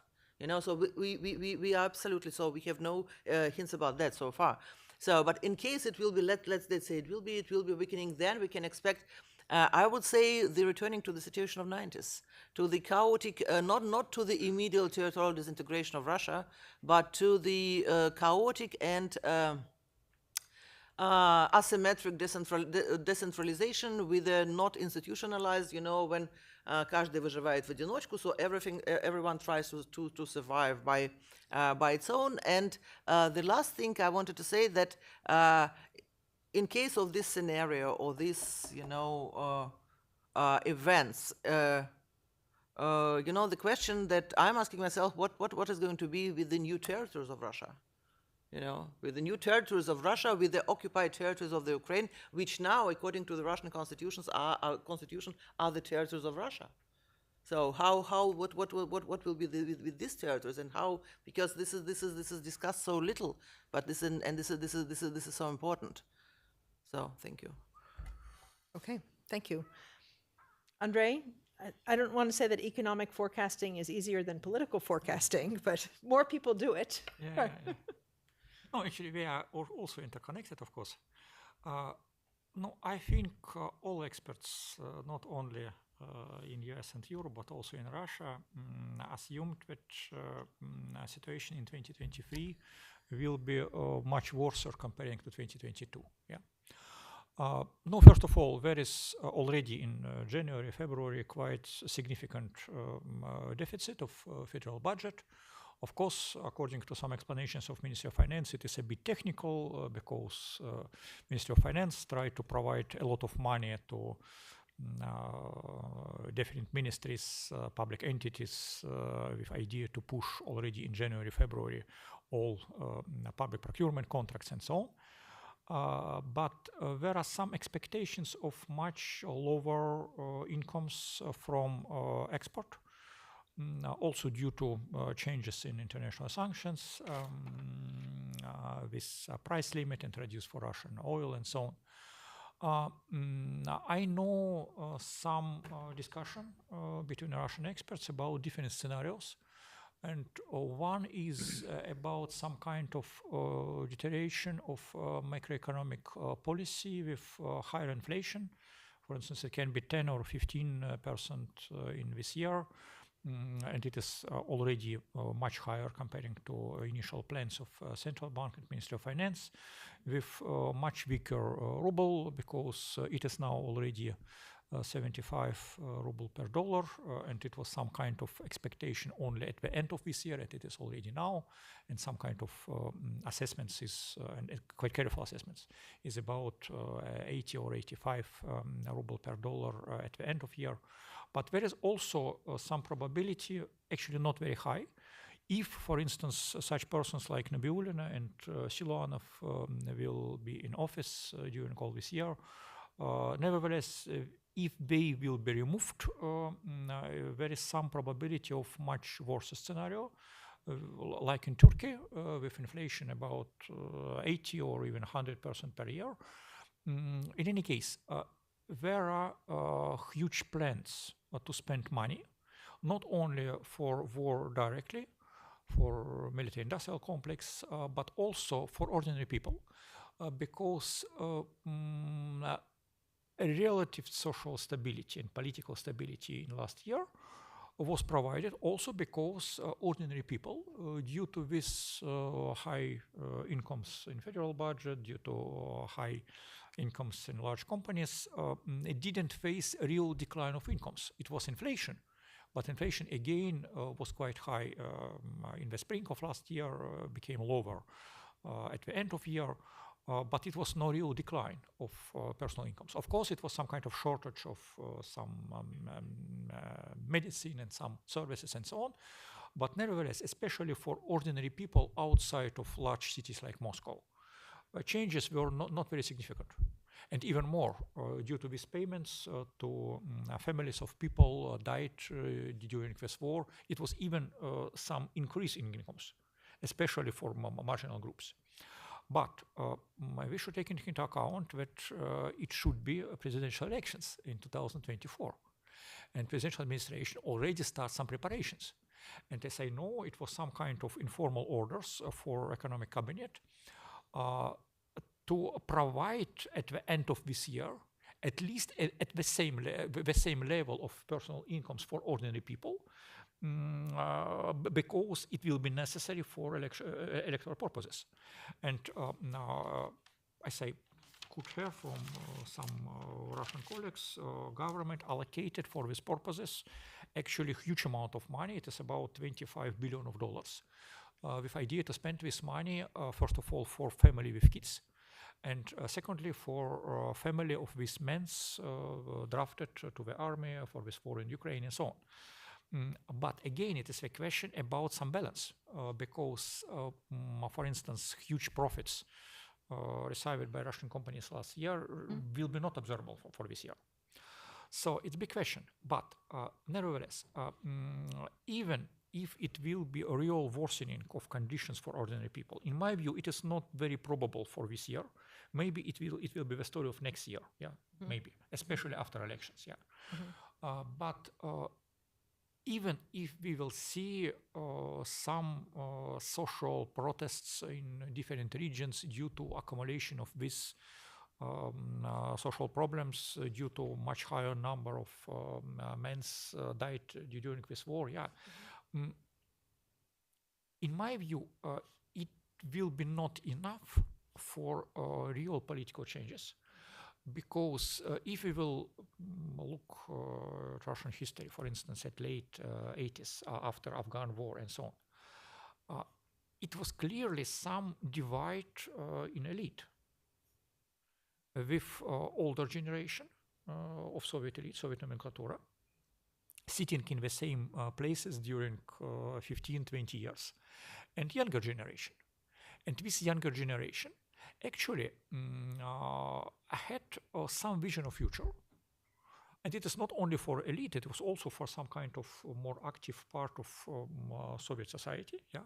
So we are absolutely, so we have no hints about that so far. So, but in case it will be, let's say it will be weakening, then we can expect, I would say, the returning to the situation of 90s, to the chaotic, not to the immediate territorial disintegration of Russia, but to the chaotic and asymmetric decentralization with a not institutionalized, каждый выживает в одиночку, so everyone tries to survive by its own. And the last thing I wanted to say that in case of this scenario or these, events, the question that I'm asking myself, what is going to be with the new territories of Russia? With the new territories of Russia, with the occupied territories of the Ukraine, which now, according to the Russian constitution, are the territories of Russia. So what will be with these territories, and how? Because this is discussed so little, but this is so important. So thank you. Okay, thank you. Andrei, I don't want to say that economic forecasting is easier than political forecasting, but more people do it. Yeah. No, actually, we are also interconnected, of course. No, I think all experts, not only in US and Europe, but also in Russia, assumed that situation in 2023 will be much worse comparing to 2022. Yeah. No, first of all, there is already in January, February, quite significant deficit of federal budget. Of course, according to some explanations of Ministry of Finance, it is a bit technical because Ministry of Finance tried to provide a lot of money to different ministries, public entities, with idea to push already in January, February, all public procurement contracts and so on. But there are some expectations of much lower incomes from export. Also due to changes in international sanctions with price limit introduced for Russian oil and so on. I know some discussion between Russian experts about different scenarios, and one is about some kind of deterioration of macroeconomic policy with higher inflation. For instance, it can be 10 or 15% in this year. And it is already much higher comparing to initial plans of Central Bank and Ministry of Finance, with much weaker ruble, because it is now already 75 ruble per dollar, and it was some kind of expectation only at the end of this year, and it is already now, and some kind of assessments is, and quite careful assessments, is about 80 or 85 ruble per dollar at the end of year. But there is also some probability, actually not very high, if, for instance, such persons like Nabiullina and Siluanov will be in office during all this year. Nevertheless, if they will be removed, there is some probability of much worse scenario, like in Turkey, with inflation about 80 or even 100% per year. In any case, there are huge plans to spend money, not only for war directly, for military-industrial complex, but also for ordinary people, because a relative social stability and political stability in last year was provided also because ordinary people, due to this high incomes in federal budget, due to high incomes in large companies, it didn't face a real decline of incomes. It was inflation, but inflation again was quite high in the spring of last year, became lower at the end of year, but it was no real decline of personal incomes. Of course, it was some kind of shortage of some medicine and some services and so on, but nevertheless, especially for ordinary people outside of large cities like Moscow, changes were not very significant. And even more, due to these payments to families of people died during this war, it was even some increase in incomes, especially for marginal groups. But we should take into account that it should be presidential elections in 2024. And presidential administration already starts some preparations. And as I know, it was some kind of informal orders for economic cabinet to provide at the end of this year, at least at the same level of personal incomes for ordinary people, because it will be necessary for electoral purposes. And I say could have from some Russian colleagues, government allocated for these purposes actually a huge amount of money. It is about $25 billion with idea to spend this money, first of all, for family with kids, and secondly, for family of these men drafted to the army for this war in Ukraine and so on. But again, it is a question about some balance, because, for instance, huge profits received by Russian companies last year will be not observable for this year. So it's a big question. But nevertheless, even if it will be a real worsening of conditions for ordinary people, in my view, it is not very probable for this year. Maybe it will be the story of next year. Yeah, maybe, especially after elections. Yeah, but even if we will see some social protests in different regions due to accumulation of these social problems due to much higher number of men died during this war, yeah. In my view, it will be not enough for real political changes. Because if we will look at Russian history, for instance, at late 80s, after Afghan war and so on, it was clearly some divide in elite with older generation of Soviet elite, Soviet nomenclatura, sitting in the same places during 15, 20 years, and younger generation. And this younger generation actually had some vision of future. And it is not only for elite, it was also for some kind of more active part of Soviet society. Yeah.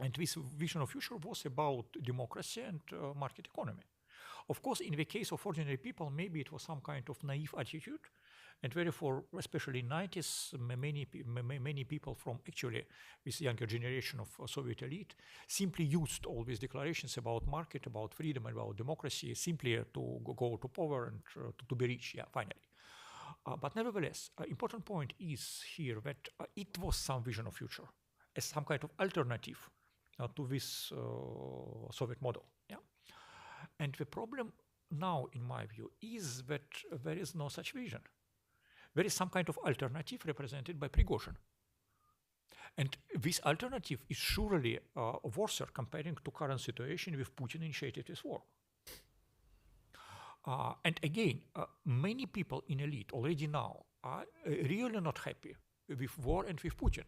And this vision of future was about democracy and market economy. Of course, in the case of ordinary people, maybe it was some kind of naive attitude. And therefore, especially in the 90s, many people from actually this younger generation of Soviet elite simply used all these declarations about market, about freedom, about democracy, simply to go to power and to be rich, yeah, finally. But nevertheless, important point is here that it was some vision of future as some kind of alternative to this Soviet model. Yeah? And the problem now, in my view, is that there is no such vision. There is some kind of alternative represented by Prigozhin. And this alternative is surely worse comparing to current situation with Putin initiated this war. And again, many people in elite already now are really not happy with war and with Putin.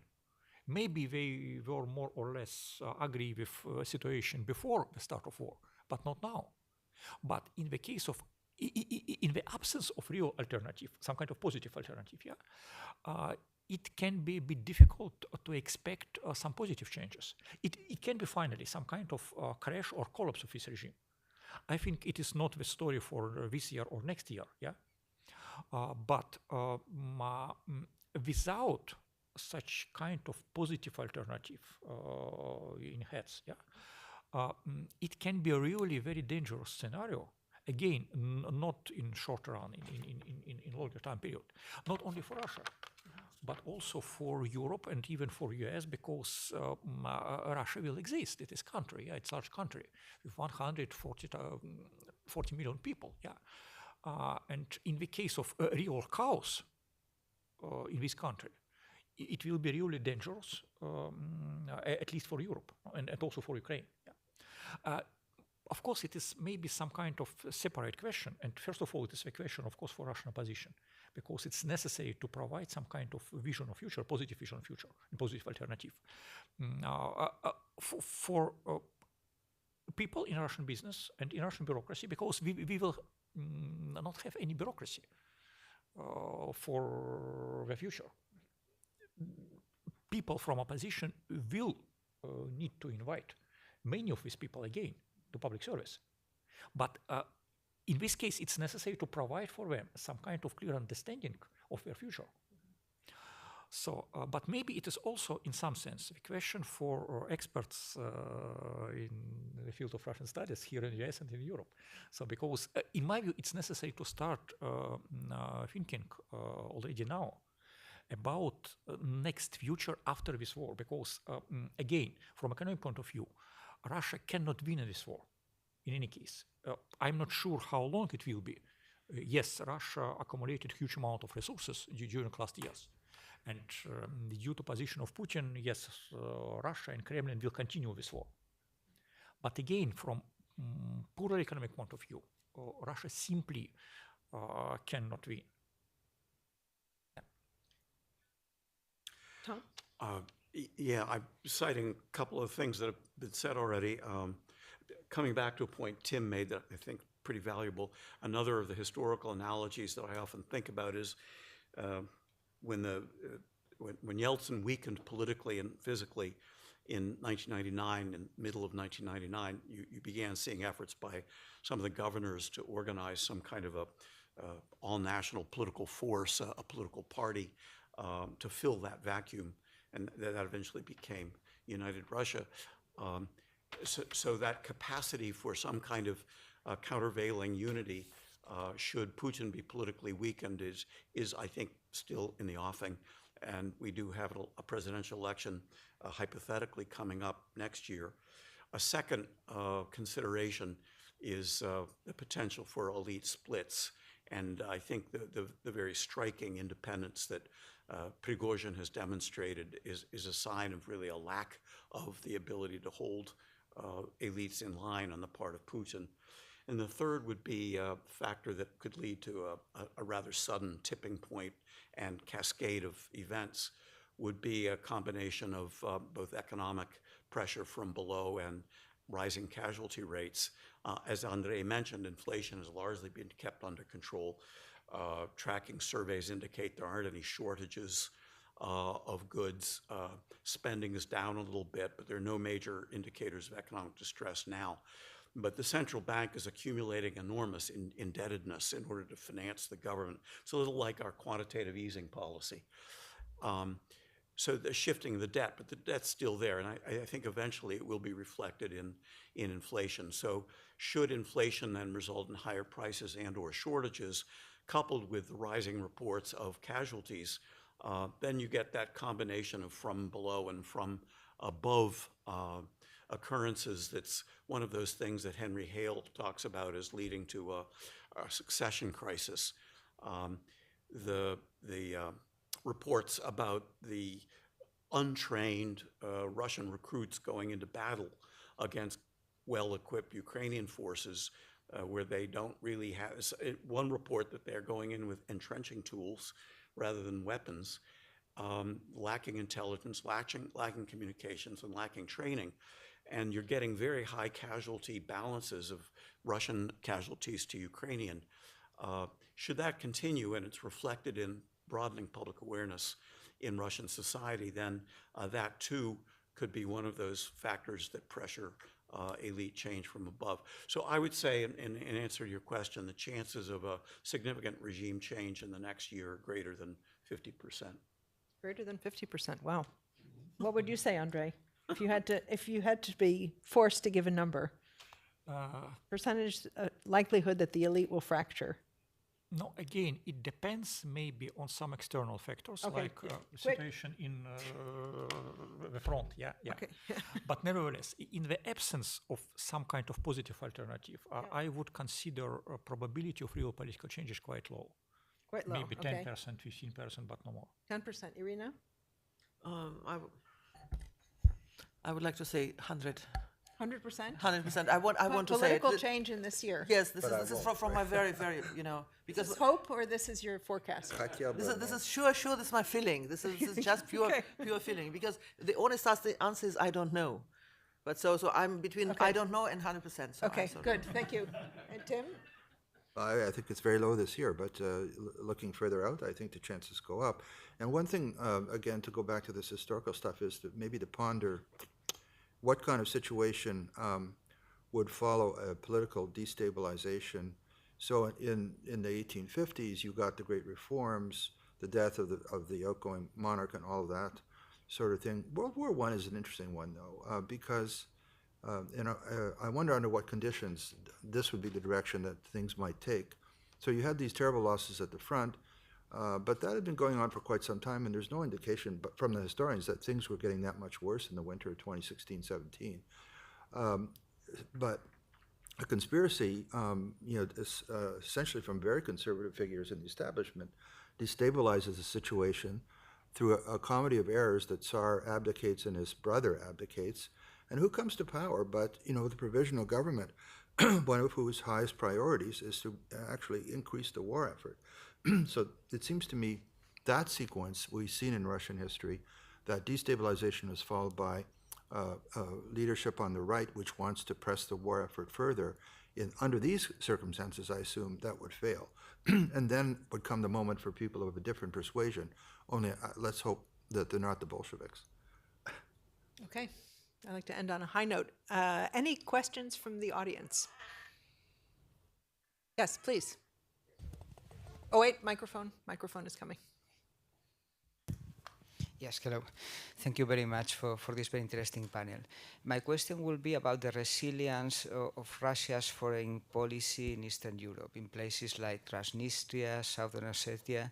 Maybe they were more or less agree with situation before the start of war, but not now. But in the case of in the absence of real alternative, some kind of positive alternative, yeah, it can be a bit difficult to expect some positive changes. It can be finally some kind of crash or collapse of this regime. I think it is not the story for this year or next year, yeah. But without such kind of positive alternative in heads, yeah, it can be a really very dangerous scenario. Again, not in short run, in longer time period. Not only for Russia, but also for Europe and even for US, because Russia will exist. It is country, yeah, it's a large country with 140 million people, yeah. And in the case of real chaos in this country, it will be really dangerous, at least for Europe and also for Ukraine. Yeah. Of course, it is maybe some kind of separate question. And first of all, it is a question, of course, for Russian opposition, because it's necessary to provide some kind of vision of future, positive vision of future, and positive alternative. For people in Russian business and in Russian bureaucracy, because we will not have any bureaucracy for the future. People from opposition will need to invite many of these people again to public service. But in this case, it's necessary to provide for them some kind of clear understanding of their future. So, but maybe it is also, in some sense, a question for experts in the field of Russian studies here in the US and in Europe. So, because in my view, it's necessary to start thinking already now about next future after this war. Because, again, from economic point of view, Russia cannot win in this war. in any case. I'm not sure how long it will be. Yes, Russia accumulated huge amount of resources during last years. And due to position of Putin, yes, Russia and Kremlin will continue this war. But again, from purely economic point of view, Russia simply cannot win. Tom? Yeah, I'm citing a couple of things that have been said already. Coming back to a point Tim made that I think pretty valuable, another of the historical analogies that I often think about is when Yeltsin weakened politically and physically in 1999, in middle of 1999, you began seeing efforts by some of the governors to organize some kind of a all-national political force, a political party, to fill that vacuum, and that eventually became United Russia. So that capacity for some kind of countervailing unity, should Putin be politically weakened, is I think still in the offing. And we do have a presidential election hypothetically coming up next year. A second consideration is the potential for elite splits. And I think the very striking independence that Prigozhin has demonstrated is a sign of really a lack of the ability to hold elites in line on the part of Putin. And the third would be a factor that could lead to a rather sudden tipping point and cascade of events, would be a combination of both economic pressure from below and rising casualty rates. As Andrei mentioned, inflation has largely been kept under control. Tracking surveys indicate there aren't any shortages of goods. Spending is down a little bit, but there are no major indicators of economic distress now. But the central bank is accumulating enormous indebtedness in order to finance the government. It's a little like our quantitative easing policy. So the shifting of the debt, but the debt's still there, and I think eventually it will be reflected in inflation. So should inflation then result in higher prices and or shortages, coupled with the rising reports of casualties, then you get that combination of from below and from above occurrences. That's one of those things that Henry Hale talks about as leading to a succession crisis. The reports about the untrained Russian recruits going into battle against well-equipped Ukrainian forces, where they don't really have, one report that they're going in with entrenching tools rather than weapons, lacking intelligence, lacking communications, and lacking training. And you're getting very high casualty balances of Russian casualties to Ukrainian. Should that continue, and it's reflected in broadening public awareness in Russian society, then that too could be one of those factors that pressure elite change from above. So I would say, in answer to your question, the chances of a significant regime change in the next year are greater than 50%. Greater than 50%, wow. What would you say, Andrei? If you had to be forced to give a number, percentage likelihood that the elite will fracture. No, again, it depends maybe on some external factors, Okay, like yeah. situation in the front, yeah. Okay. But nevertheless, in the absence of some kind of positive alternative, I would consider a probability of real political change is quite low. Quite low, Maybe okay. 10%, 15%, but no more. 10%, Irina? I would like to say 100. 100%? 100%. I want to say Political it. change in this year. Yes, this is from my very, because Is this hope or this is your forecast? this is sure. This is my feeling. This is just pure Okay. pure feeling. Because the honest answer is I don't know. But so I'm between Okay. I don't know and 100%. So Okay, good, thank you. And Tim? I think it's very low this year, but looking further out, I think the chances go up. And one thing, again, to go back to this historical stuff, is to maybe to ponder what kind of situation would follow a political destabilization. So in the 1850s, you got the Great Reforms, the death of the outgoing monarch, and all of that sort of thing. World War I is an interesting one, though, because I wonder under what conditions this would be the direction that things might take. So you had these terrible losses at the front, but that had been going on for quite some time, and there's no indication from the historians that things were getting that much worse in the winter of 2016-17. But a conspiracy, essentially from very conservative figures in the establishment, destabilizes the situation through a comedy of errors that Tsar abdicates and his brother abdicates. And who comes to power but, the provisional government, one of whose highest priorities is to actually increase the war effort. So it seems to me that sequence we've seen in Russian history, that destabilization is followed by leadership on the right which wants to press the war effort further. Under these circumstances, I assume that would fail. And then would come the moment for people of a different persuasion. Only let's hope that they're not the Bolsheviks. Okay. I'd like to end on a high note. Any questions from the audience? Yes, please. Oh, wait, microphone. Microphone is coming. Yes, hello. Thank you very much for this very interesting panel. My question will be about the resilience of Russia's foreign policy in Eastern Europe, in places like Transnistria, Southern Ossetia,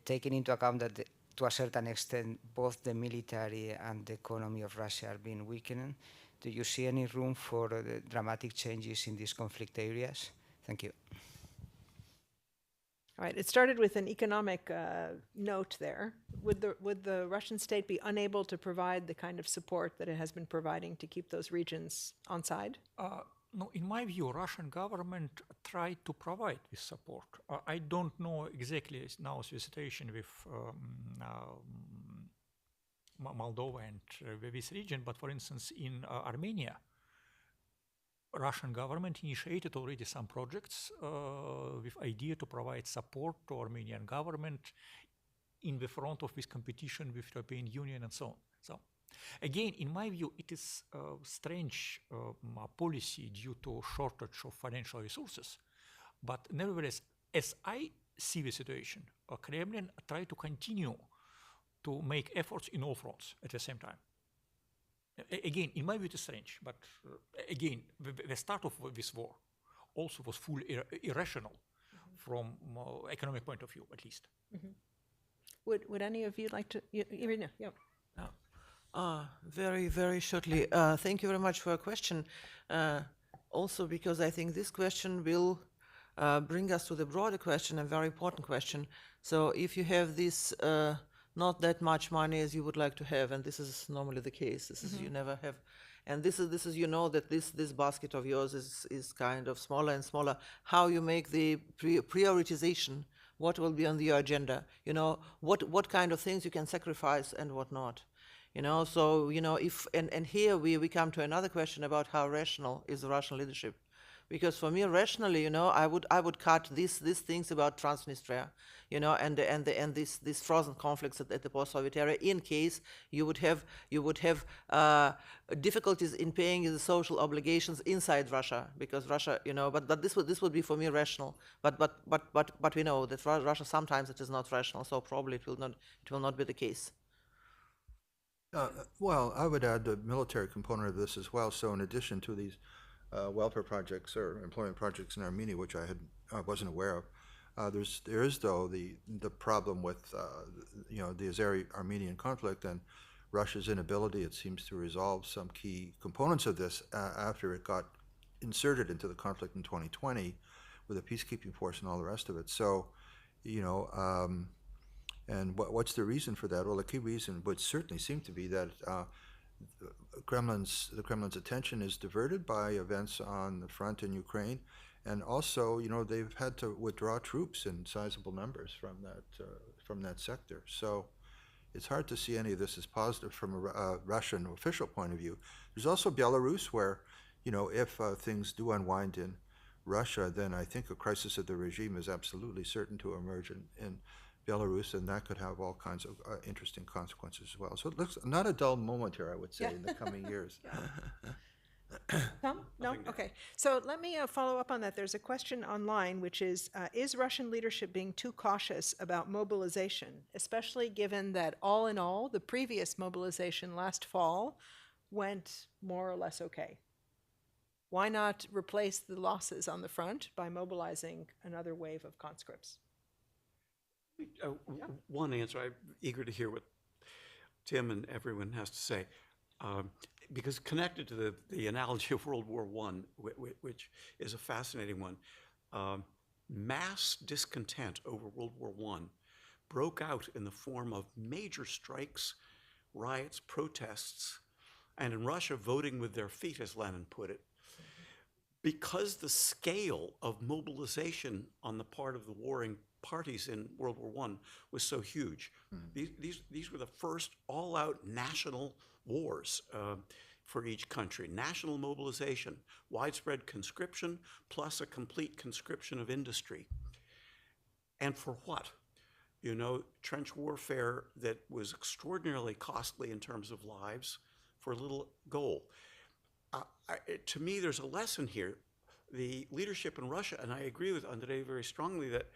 taking into account that to a certain extent both the military and the economy of Russia are being weakened. Do you see any room for dramatic changes in these conflict areas? Thank you. All right, it started with an economic note there. Would the Russian state be unable to provide the kind of support that it has been providing to keep those regions on side? No, in my view, Russian government tried to provide this support. I don't know exactly now the situation with Moldova and this region, but for instance, in Armenia, Russian government initiated already some projects with idea to provide support to Armenian government in the front of this competition with European Union and so on. So, again, in my view, it is a strange policy due to shortage of financial resources. But nevertheless, as I see the situation, Kremlin tried to continue to make efforts in all fronts at the same time. Again, in my view, it is strange, but again, the start of this war also was fully irrational from economic point of view, at least. Would any of you like to? Irina, yeah. Very, very shortly. Thank you very much for your question. Also, because I think this question will bring us to the broader question, a very important question. So, if you have this not that much money as you would like to have, and this is normally the case. This is you never have, and this is that this basket of yours is kind of smaller and smaller. How you make the prioritization? What will be on your agenda? What kind of things you can sacrifice and what not? So if and here we come to another question about how rational is the Russian leadership. Because for me, rationally, I would cut these things about Transnistria, and these frozen conflicts at the post-Soviet era. In case you would have difficulties in paying the social obligations inside Russia, because Russia, but this would be for me rational. But we know that Russia sometimes it is not rational, so probably it will not be the case. Well, I would add the military component of this as well. So in addition to these welfare projects or employment projects in Armenia, which I wasn't aware of. There is though the problem with the Azeri-Armenian conflict and Russia's inability, it seems, to resolve some key components of this after it got inserted into the conflict in 2020 with a peacekeeping force and all the rest of it. So, and what's the reason for that? Well, the key reason would certainly seem to be that the Kremlin's attention is diverted by events on the front in Ukraine, and also, they've had to withdraw troops in sizable numbers from that sector. So, it's hard to see any of this as positive from a Russian official point of view. There's also Belarus, where, if things do unwind in Russia, then I think a crisis of the regime is absolutely certain to emerge in Belarus, and that could have all kinds of interesting consequences as well. So it looks not a dull moment here, I would say, in the coming years. Tom? No? Okay. So let me follow up on that. There's a question online, which is Russian leadership being too cautious about mobilization, especially given that all in all, the previous mobilization last fall went more or less okay? Why not replace the losses on the front by mobilizing another wave of conscripts? One answer, I'm eager to hear what Tim and everyone has to say. because connected to the analogy of World War I, which is a fascinating one, mass discontent over World War I broke out in the form of major strikes, riots, protests, and in Russia, voting with their feet, as Lenin put it. Because the scale of mobilization on the part of the warring parties in World War I was so huge. These were the first all-out national wars for each country. National mobilization, widespread conscription, plus a complete conscription of industry. And for what? You know, trench warfare that was extraordinarily costly in terms of lives for little goal. To me, there's a lesson here. The leadership in Russia, and I agree with Andrei very strongly that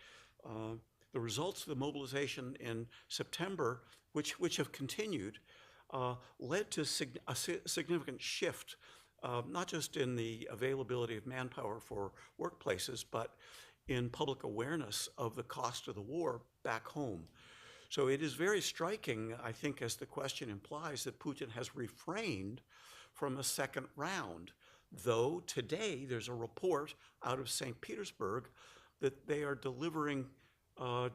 the results of the mobilization in September, which have continued, led to a significant shift, not just in the availability of manpower for workplaces, but in public awareness of the cost of the war back home. So it is very striking, I think, as the question implies, that Putin has refrained from a second round, though today there's a report out of St. Petersburg that they are delivering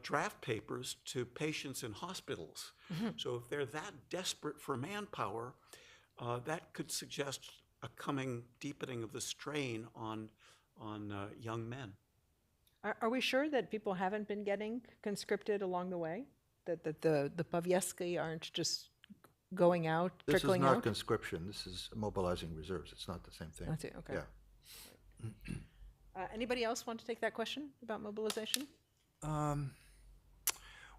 draft papers to patients in hospitals. So if they're that desperate for manpower, that could suggest a coming deepening of the strain on young men. Are we sure that people haven't been getting conscripted along the way? That the Pavieski aren't just going out, This is trickling not out? conscription, this is mobilizing reserves, it's not the same thing. That's it, okay. Yeah. Anybody else want to take that question about mobilization?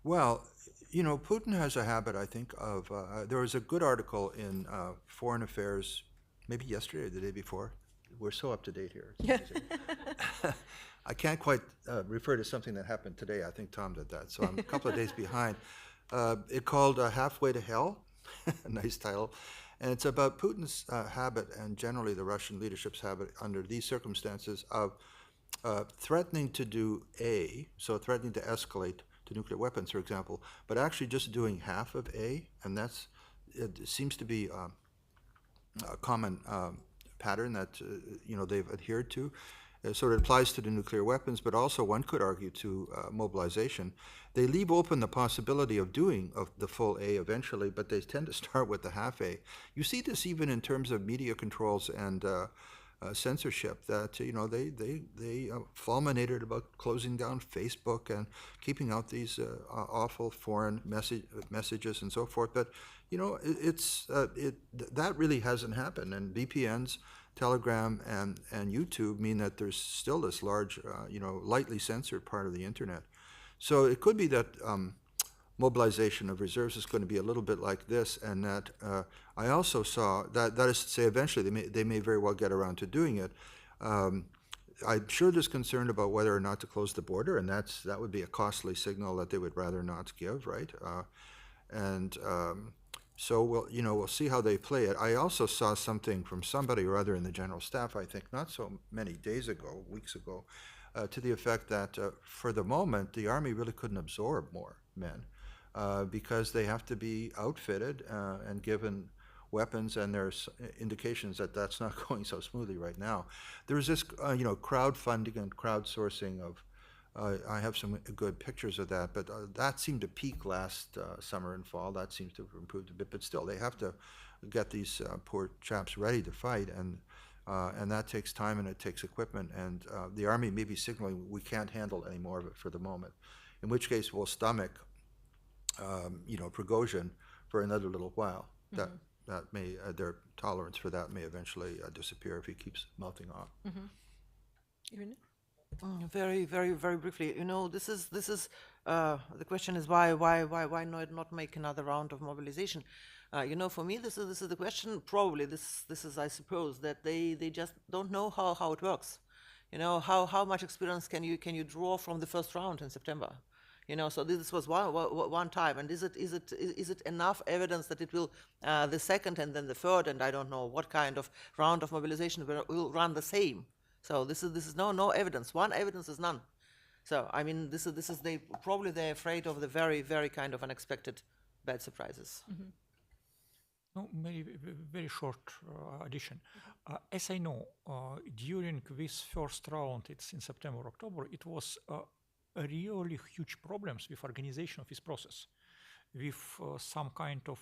Well, you know, Putin has a habit, I think, of, there was a good article in Foreign Affairs, maybe yesterday or the day before. We're so up to date here. It's amazing. I can't quite refer to something that happened today. I think Tom did that, so I'm a couple of days behind. It called Halfway to Hell, a nice title. And it's about Putin's habit, and generally the Russian leadership's habit under these circumstances, of threatening to do A, so threatening to escalate to nuclear weapons, for example, but actually just doing half of A, and it seems to be a common pattern that you know, they've adhered to. So it applies to the nuclear weapons, but also one could argue to mobilization. They leave open the possibility of doing the full A eventually, but they tend to start with the half A. You see this even in terms of media controls and censorship, that you know, they fulminated about closing down Facebook and keeping out these awful foreign messages and so forth. But you know, that really hasn't happened, and VPNs, Telegram, and YouTube mean that there's still this large, you know, lightly censored part of the internet. So it could be that mobilization of reserves is going to be a little bit like this, and that I also saw that is to say, eventually they may very well get around to doing it. I'm sure there's concern about whether or not to close the border, and that would be a costly signal that they would rather not give, right? So we'll see how they play it. I also saw something from somebody or other in the general staff, I think not so many days ago, weeks ago, to the effect that for the moment the Army really couldn't absorb more men because they have to be outfitted and given weapons, and there's indications that that's not going so smoothly right now. There's this crowdfunding and crowdsourcing of I have some good pictures of that, but that seemed to peak last summer and fall. That seems to have improved a bit, but still, they have to get these poor chaps ready to fight, and that takes time and it takes equipment. And the Army may be signaling we can't handle any more of it for the moment, in which case we'll stomach, Prigozhin for another little while. Mm-hmm. That may their tolerance for that may eventually disappear if he keeps mouthing off. Irina? Very, very, very briefly. You know, this is the question is why not make another round of mobilization? For me, this is the question. Probably this is, I suppose, that they just don't know how it works. You know, how much experience can you draw from the first round in September? You know, so this was one time, and is it enough evidence that it will the second and then the third, and I don't know what kind of round of mobilization will run the same. So this is no evidence. One evidence is none. So I mean, this is they're afraid of the very, very kind of unexpected bad surprises. Mm-hmm. No, very short addition. As I know, during this first round, it's in September, October, it was really huge problems with organization of this process, with some kind of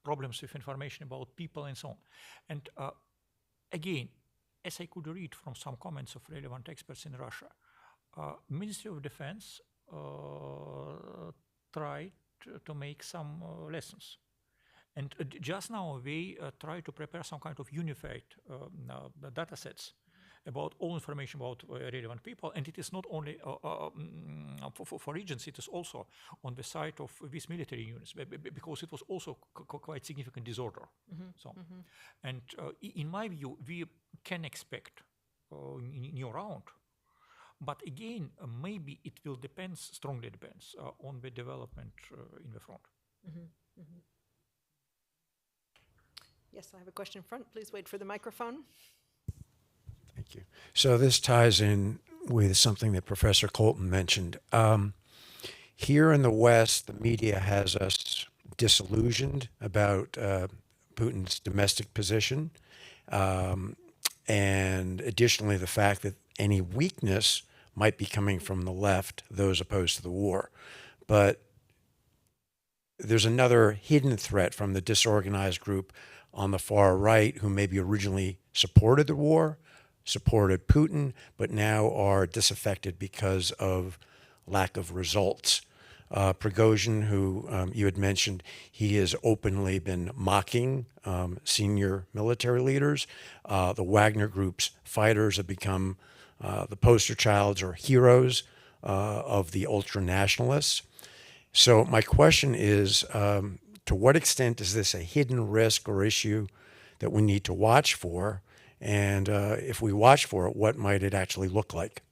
problems with information about people and so on. And again, as I could read from some comments of relevant experts in Russia, Ministry of Defense tried to make some lessons. And just now they try to prepare some kind of unified data sets about all information about relevant people. And it is not only for regions, it is also on the side of these military units, because it was also quite significant disorder. And in my view, we can expect new round. But again, maybe it will strongly depends on the development in the front. Yes, I have a question in front. Please wait for the microphone. Thank you. So this ties in with something that Professor Colton mentioned. Here in the West, the media has us disillusioned about Putin's domestic position, and additionally the fact that any weakness might be coming from the left, those opposed to the war. But there's another hidden threat from the disorganized group on the far right who maybe originally supported the war, supported Putin, but now are disaffected because of lack of results. Prigozhin, who you had mentioned, he has openly been mocking senior military leaders. The Wagner Group's fighters have become the poster childs or heroes of the ultra-nationalists. So my question is, to what extent is this a hidden risk or issue that we need to watch for? And if we watch for it, what might it actually look like?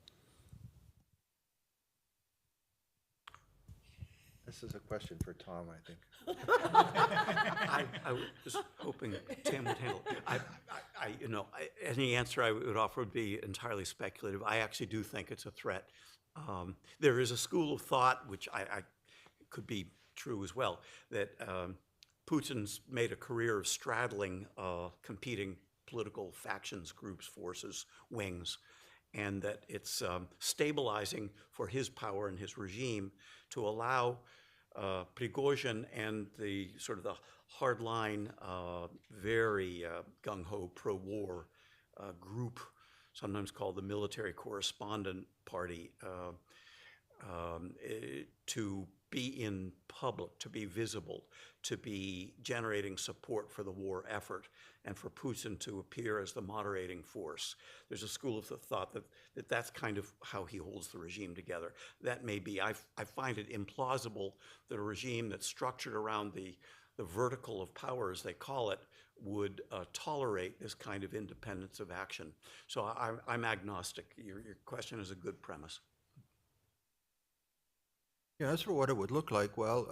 This is a question for Tom, I think. I was hoping Tim would handle it. Any answer I would offer would be entirely speculative. I actually do think it's a threat. There is a school of thought, which I could be true as well, that Putin's made a career of straddling competing political factions, groups, forces, wings, and that it's stabilizing for his power and his regime to allow Prigozhin and the sort of the hardline, very gung-ho pro-war group, sometimes called the Military Correspondent Party, to be in public, to be visible, to be generating support for the war effort, and for Putin to appear as the moderating force. There's a school of thought that that's kind of how he holds the regime together. That may be. I find it implausible that a regime that's structured around the vertical of power, as they call it, would tolerate this kind of independence of action. So I'm agnostic. Your question is a good premise. Yeah, as for what it would look like, well,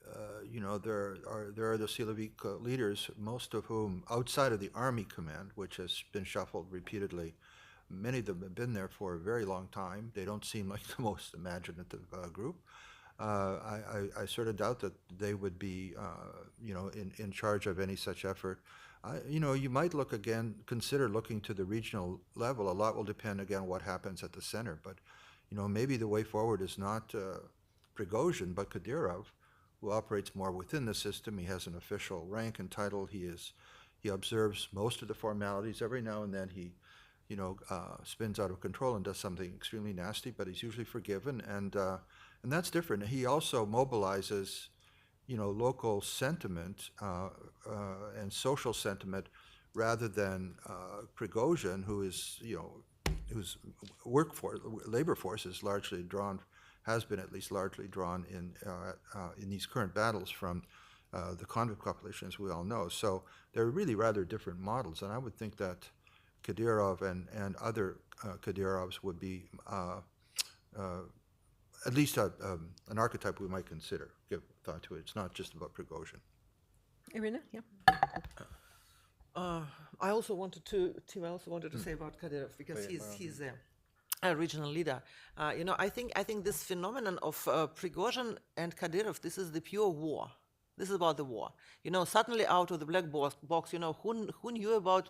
there are the Silovik leaders, most of whom, outside of the army command, which has been shuffled repeatedly, many of them have been there for a very long time. They don't seem like the most imaginative group. I sort of doubt that they would be, in charge of any such effort. You might consider looking to the regional level. A lot will depend, again, what happens at the center. But, maybe the way forward is not Prigozhin, but Kadyrov, who operates more within the system. He has an official rank and title. He observes most of the formalities. Every now and then he, spins out of control and does something extremely nasty, but he's usually forgiven, and that's different. He also mobilizes, local sentiment and social sentiment rather than Prigozhin, who is, whose labor force is largely drawn, has been at least largely drawn in these current battles from the convict population, as we all know. So they're really rather different models, and I would think that Kadyrov and other Kadyrovs would be at least an archetype we might consider, give thought to it. It's not just about Prigozhin. Irina, yeah. I also wanted to say about Kadyrov, because he's a regional leader. I think this phenomenon of Prigozhin and Kadyrov, this is the pure war. This is about the war. Suddenly out of the black box, who knew about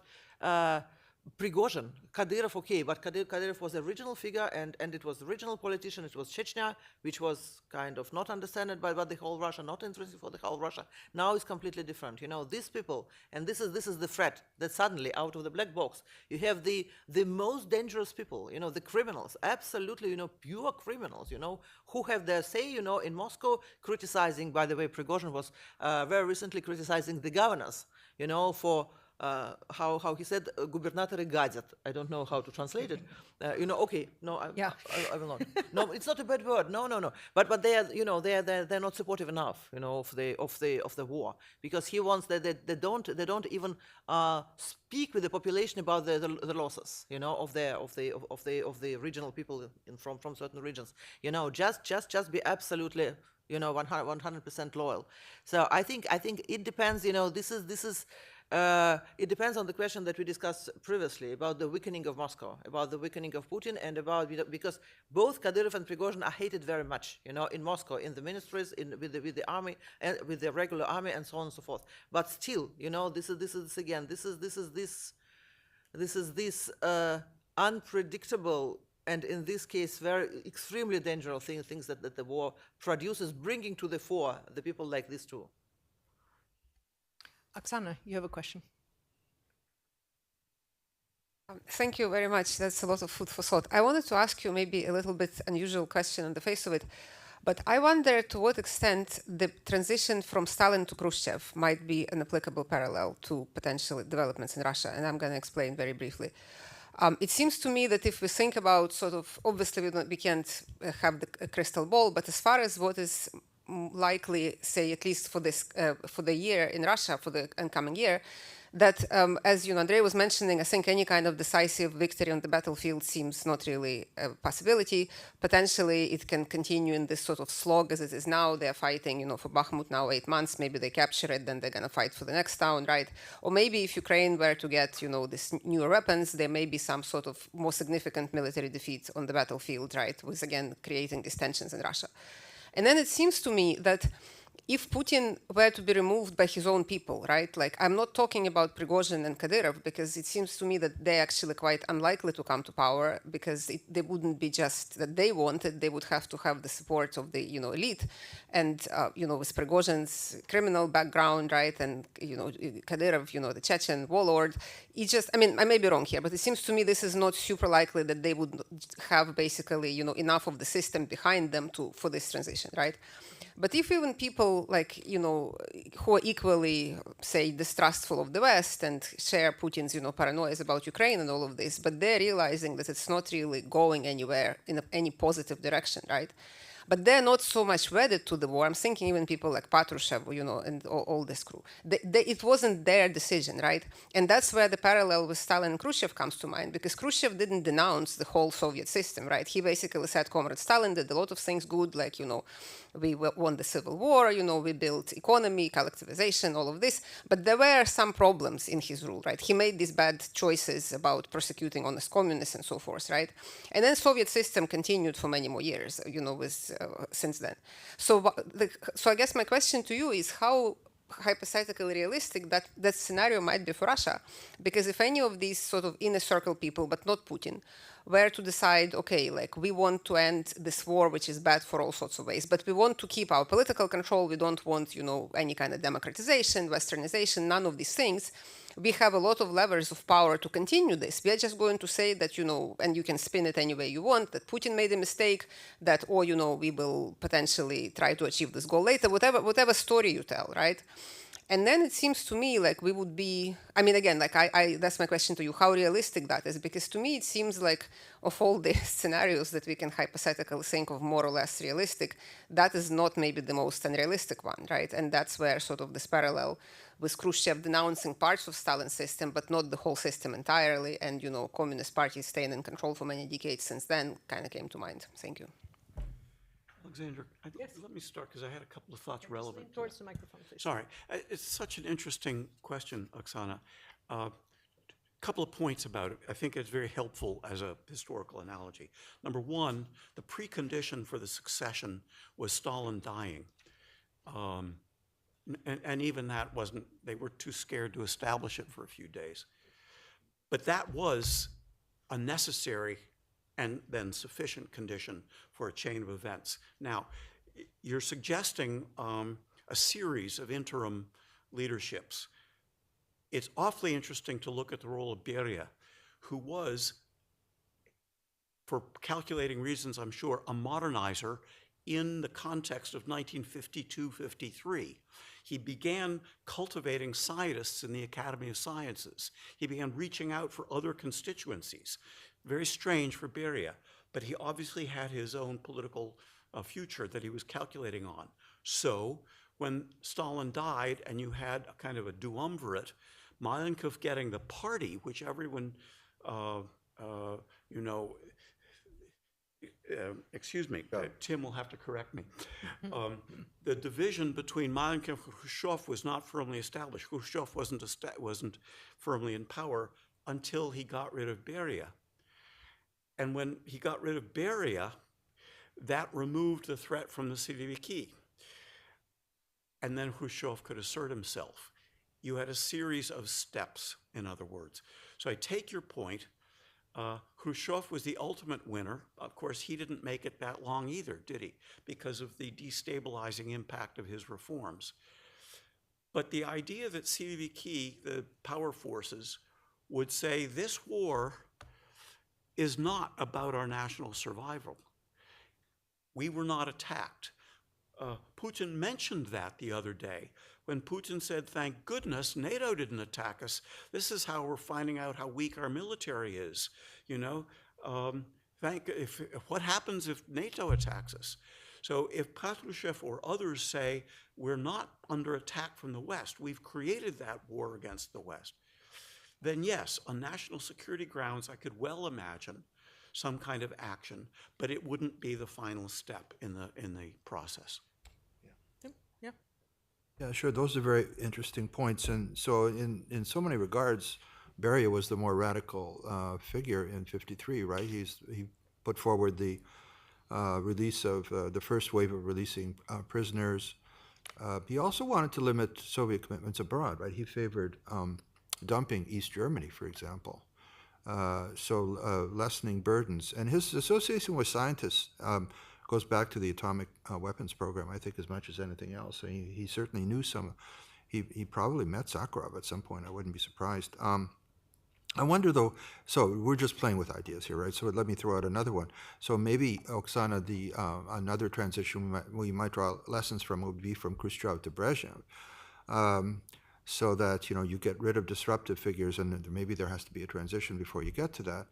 Prigozhin, Kadyrov, okay, but Kadyrov was a regional figure, and it was a regional politician. It was Chechnya, which was kind of not understood by the whole Russia, not interesting for the whole Russia. Now it's completely different. These people, and this is the threat that suddenly out of the black box you have the most dangerous people, the criminals, absolutely, pure criminals, who have their say, in Moscow, criticizing. By the way, Prigozhin was very recently criticizing the governors, for. How he said, "Gubernatori gadят." I don't know how to translate it. Okay, no, I will not. No, it's not a bad word. No. But they are, they're not supportive enough, of the war, because he wants that they don't even speak with the population about the losses, of the regional people from certain regions. Just be absolutely. 100% loyal. So I think it depends. This is. It depends on the question that we discussed previously about the weakening of Moscow, about the weakening of Putin, and about because both Kadyrov and Prigozhin are hated very much, in Moscow, in the ministries, with the army, and with the regular army, and so on and so forth. But still, this is unpredictable, and in this case, very extremely dangerous things that the war produces, bringing to the fore the people like these two. Oksana, you have a question. Thank you very much. That's a lot of food for thought. I wanted to ask you maybe a little bit unusual question on the face of it, but I wonder to what extent the transition from Stalin to Khrushchev might be an applicable parallel to potential developments in Russia, and I'm going to explain very briefly. It seems to me that if we think about obviously we can't have the crystal ball, but as far as what is likely, say, at least for the year in Russia, for the incoming year, that, as Andrei was mentioning, I think any kind of decisive victory on the battlefield seems not really a possibility. Potentially, it can continue in this sort of slog as it is now. They're fighting, for Bakhmut now 8 months. Maybe they capture it, then they're going to fight for the next town, right? Or maybe if Ukraine were to get, these newer weapons, there may be some sort of more significant military defeat on the battlefield, right? With, again, creating these tensions in Russia. And then it seems to me that if Putin were to be removed by his own people, right? Like, I'm not talking about Prigozhin and Kadyrov, because it seems to me that they're actually quite unlikely to come to power, because they wouldn't be just that they wanted, they would have to have the support of the, elite. And, with Prigozhin's criminal background, right? And, Kadyrov, the Chechen warlord, I may be wrong here, but it seems to me this is not super likely that they would have basically, enough of the system behind them for this transition, right? But if even people who are equally, say, distrustful of the West and share Putin's, paranoias about Ukraine and all of this, but they're realizing that it's not really going anywhere in any positive direction, right? But they're not so much wedded to the war. I'm thinking even people like Patrushev, and all this crew. It wasn't their decision, right? And that's where the parallel with Stalin and Khrushchev comes to mind, because Khrushchev didn't denounce the whole Soviet system, right? He basically said, Comrade Stalin did a lot of things good, like, we won the civil war, we built economy, collectivization, all of this. But there were some problems in his rule, right? He made these bad choices about persecuting honest communists and so forth, right? And then Soviet system continued for many more years, since then. So I guess my question to you is how hypothetically realistic that scenario might be for Russia. Because if any of these sort of inner circle people, but not Putin, were to decide, okay, like, we want to end this war, which is bad for all sorts of ways, but we want to keep our political control, we don't want, any kind of democratization, westernization, none of these things, we have a lot of levers of power to continue this. We are just going to say that, and you can spin it any way you want, that Putin made a mistake, that, or, we will potentially try to achieve this goal later, whatever story you tell, right? And then it seems to me like we would be, again, like that's my question to you, how realistic that is, because to me it seems like of all the scenarios that we can hypothetically think of more or less realistic, that is not maybe the most unrealistic one, right? And that's where sort of this parallel with Khrushchev denouncing parts of Stalin's system, but not the whole system entirely, and, Communist Party staying in control for many decades since then kind of came to mind. Thank you. Alexandra, let me start, because I had a couple of thoughts relevant. Towards the microphone, please. Sorry. It's such an interesting question, Oksana. Couple of points about it. I think it's very helpful as a historical analogy. Number one, the precondition for the succession was Stalin dying. And even that wasn't, they were too scared to establish it for a few days. But that was a necessary and then sufficient condition for a chain of events. Now, you're suggesting a series of interim leaderships. It's awfully interesting to look at the role of Beria, who was, for calculating reasons, I'm sure, a modernizer in the context of 1952-53. He began cultivating scientists in the Academy of Sciences. He began reaching out for other constituencies. Very strange for Beria, but he obviously had his own political future that he was calculating on. So when Stalin died and you had a kind of a duumvirate, Malenkov getting the party, which everyone, excuse me, Tim will have to correct me. The division between Malenkov and Khrushchev was not firmly established. Khrushchev wasn't firmly in power until he got rid of Beria. And when he got rid of Beria, that removed the threat from the Siloviki. And then Khrushchev could assert himself. You had a series of steps, in other words. So I take your point. Khrushchev was the ultimate winner. Of course, he didn't make it that long either, did he? Because of the destabilizing impact of his reforms. But the idea that Siloviki, the power forces, would say this war is not about our national survival. We were not attacked. Putin mentioned that the other day when Putin said, thank goodness NATO didn't attack us. This is how we're finding out how weak our military is. You know, what happens if NATO attacks us? So if Patrushev or others say we're not under attack from the West, we've created that war against the West, then yes, on national security grounds, I could well imagine some kind of action, but it wouldn't be the final step in the process. Yeah. Yeah, sure. Those are very interesting points. And so in so many regards, Beria was the more radical figure in '53, right? He put forward the release of the first wave of releasing prisoners. He also wanted to limit Soviet commitments abroad, right? He favored dumping East Germany, for example. So lessening burdens. And his association with scientists goes back to the atomic weapons program, I think, as much as anything else. So he certainly knew he probably met Sakharov at some point. I wouldn't be surprised. I wonder, though, so we're just playing with ideas here, right? So let me throw out another one. So maybe, Oksana, another transition we might draw lessons from would be from Khrushchev to Brezhnev. So that, you get rid of disruptive figures, and maybe there has to be a transition before you get to that.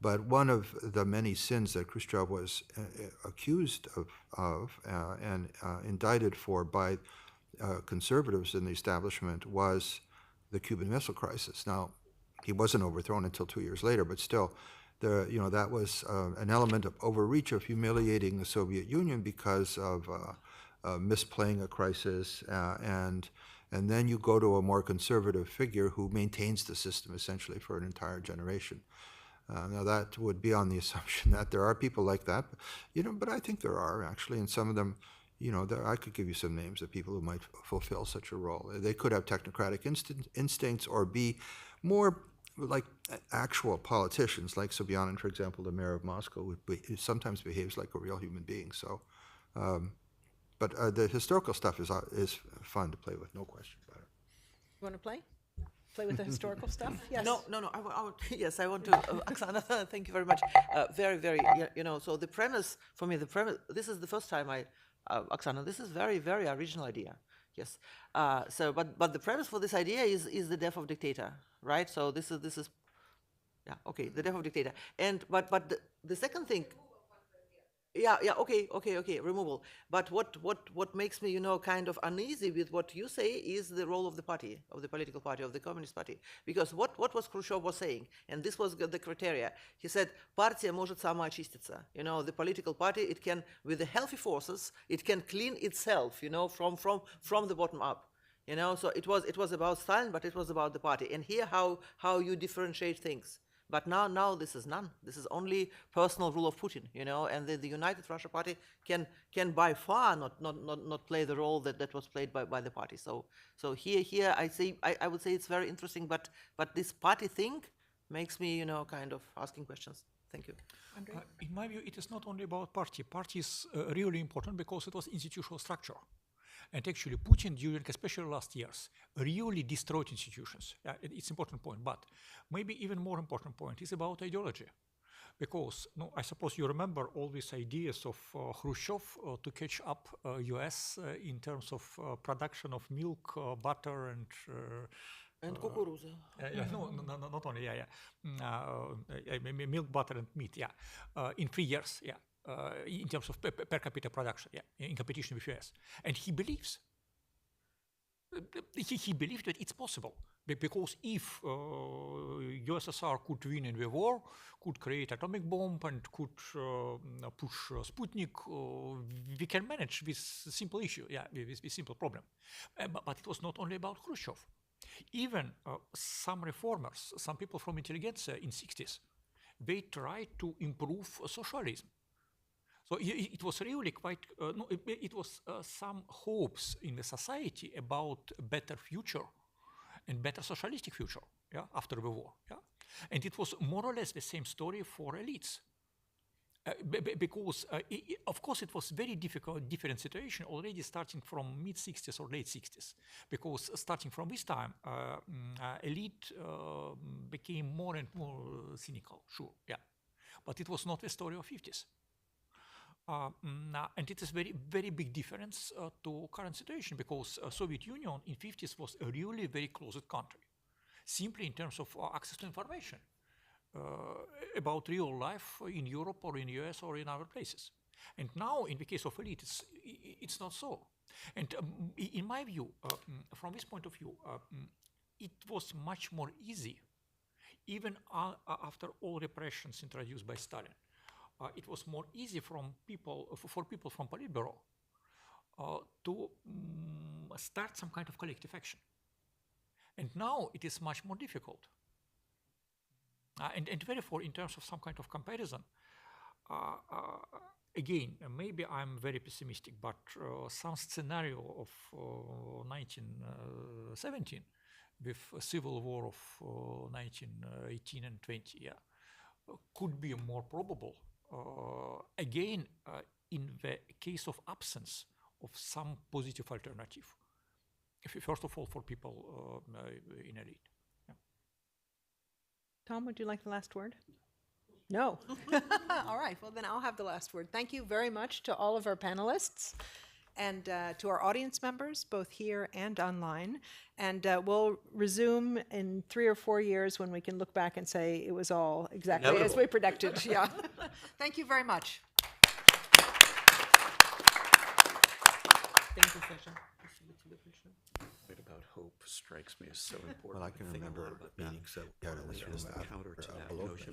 But one of the many sins that Khrushchev was accused of and indicted for by conservatives in the establishment was the Cuban Missile Crisis. Now, he wasn't overthrown until 2 years later, but still, that was an element of overreach, of humiliating the Soviet Union because of misplaying a crisis, and then you go to a more conservative figure who maintains the system essentially for an entire generation. Now that would be on the assumption that there are people like that, but I think there are actually, and some of them, I could give you some names of people who might fulfill such a role. They could have technocratic instincts or be more like actual politicians, like Sobyanin, for example, the mayor of Moscow, who sometimes behaves like a real human being. So, but the historical stuff is fun to play with, no question about it. You want to play? Play with the historical stuff? Yes. No. Yes, I want to. Oksana, thank you very much. Very, very. So the premise for me, this is the first time Oksana, this is very, very original idea. Yes. But the premise for this idea is the death of dictator, right? So this is, yeah, okay, the death of dictator. But the second thing. Okay, removal. But what makes me, kind of uneasy with what you say is the role of the party, of the political party, of the Communist Party. Because what was Khrushchev was saying, and this was the criteria. He said, "Партия может самоочиститься." The political party, it can, with the healthy forces, it can clean itself, from the bottom up. So it was about Stalin, but it was about the party. And here how you differentiate things. But now this is none. This is only personal rule of Putin, and the United Russia Party can by far not play the role that was played by the party. So here I would say it's very interesting, but this party thing makes me kind of asking questions. Thank you. In my view, it is not only about party. Party is really important because it was institutional structure. And actually, Putin, during especially last years, really destroyed institutions. It's an important point. But maybe even more important point is about ideology. Because I suppose you remember all these ideas of Khrushchev to catch up US in terms of production of milk, butter, and kukuruza. Not only, milk, butter, and meat, in 3 years, in terms of per capita production, in competition with US. And he believes, he believed that it's possible, because if USSR could win in the war, could create atomic bomb, and could push Sputnik, we can manage this simple issue, this simple problem. But it was not only about Khrushchev. Even some reformers, some people from intelligentsia in 60s, they tried to improve socialism. So it was really quite, it was some hopes in the society about a better future and better socialistic future after the war. And it was more or less the same story for elites. Because, of course, it was very different situation already starting from mid-60s or late 60s. Because starting from this time, elite became more and more cynical, sure, But it was not the story of 50s. And it is very, very big difference to current situation, because Soviet Union in 50s was a really very closed country, simply in terms of access to information about real life in Europe or in US or in other places. And now, in the case of elite, it's not so. And in my view, from this point of view, it was much more easy, even after all repressions introduced by Stalin. It was more easy for people from Politburo to start some kind of collective action. And now it is much more difficult. And therefore, in terms of some kind of comparison, again, maybe I'm very pessimistic, but some scenario of 1917 with a civil war of 1918 and 20, could be more probable. Again, in the case of absence of some positive alternative, first of all, for people in elite. Tom, would you like the last word? No. All right, well, then I'll have the last word. Thank you very much to all of our panelists and to our audience members, both here and online. And we'll resume in 3 or 4 years when we can look back and say it was all exactly as we predicted. Thank you very much. Thank you, Sasha. Bit about hope strikes me as so important. Well, I can Think a remember lot about meetings that got in this room the counter to that below notion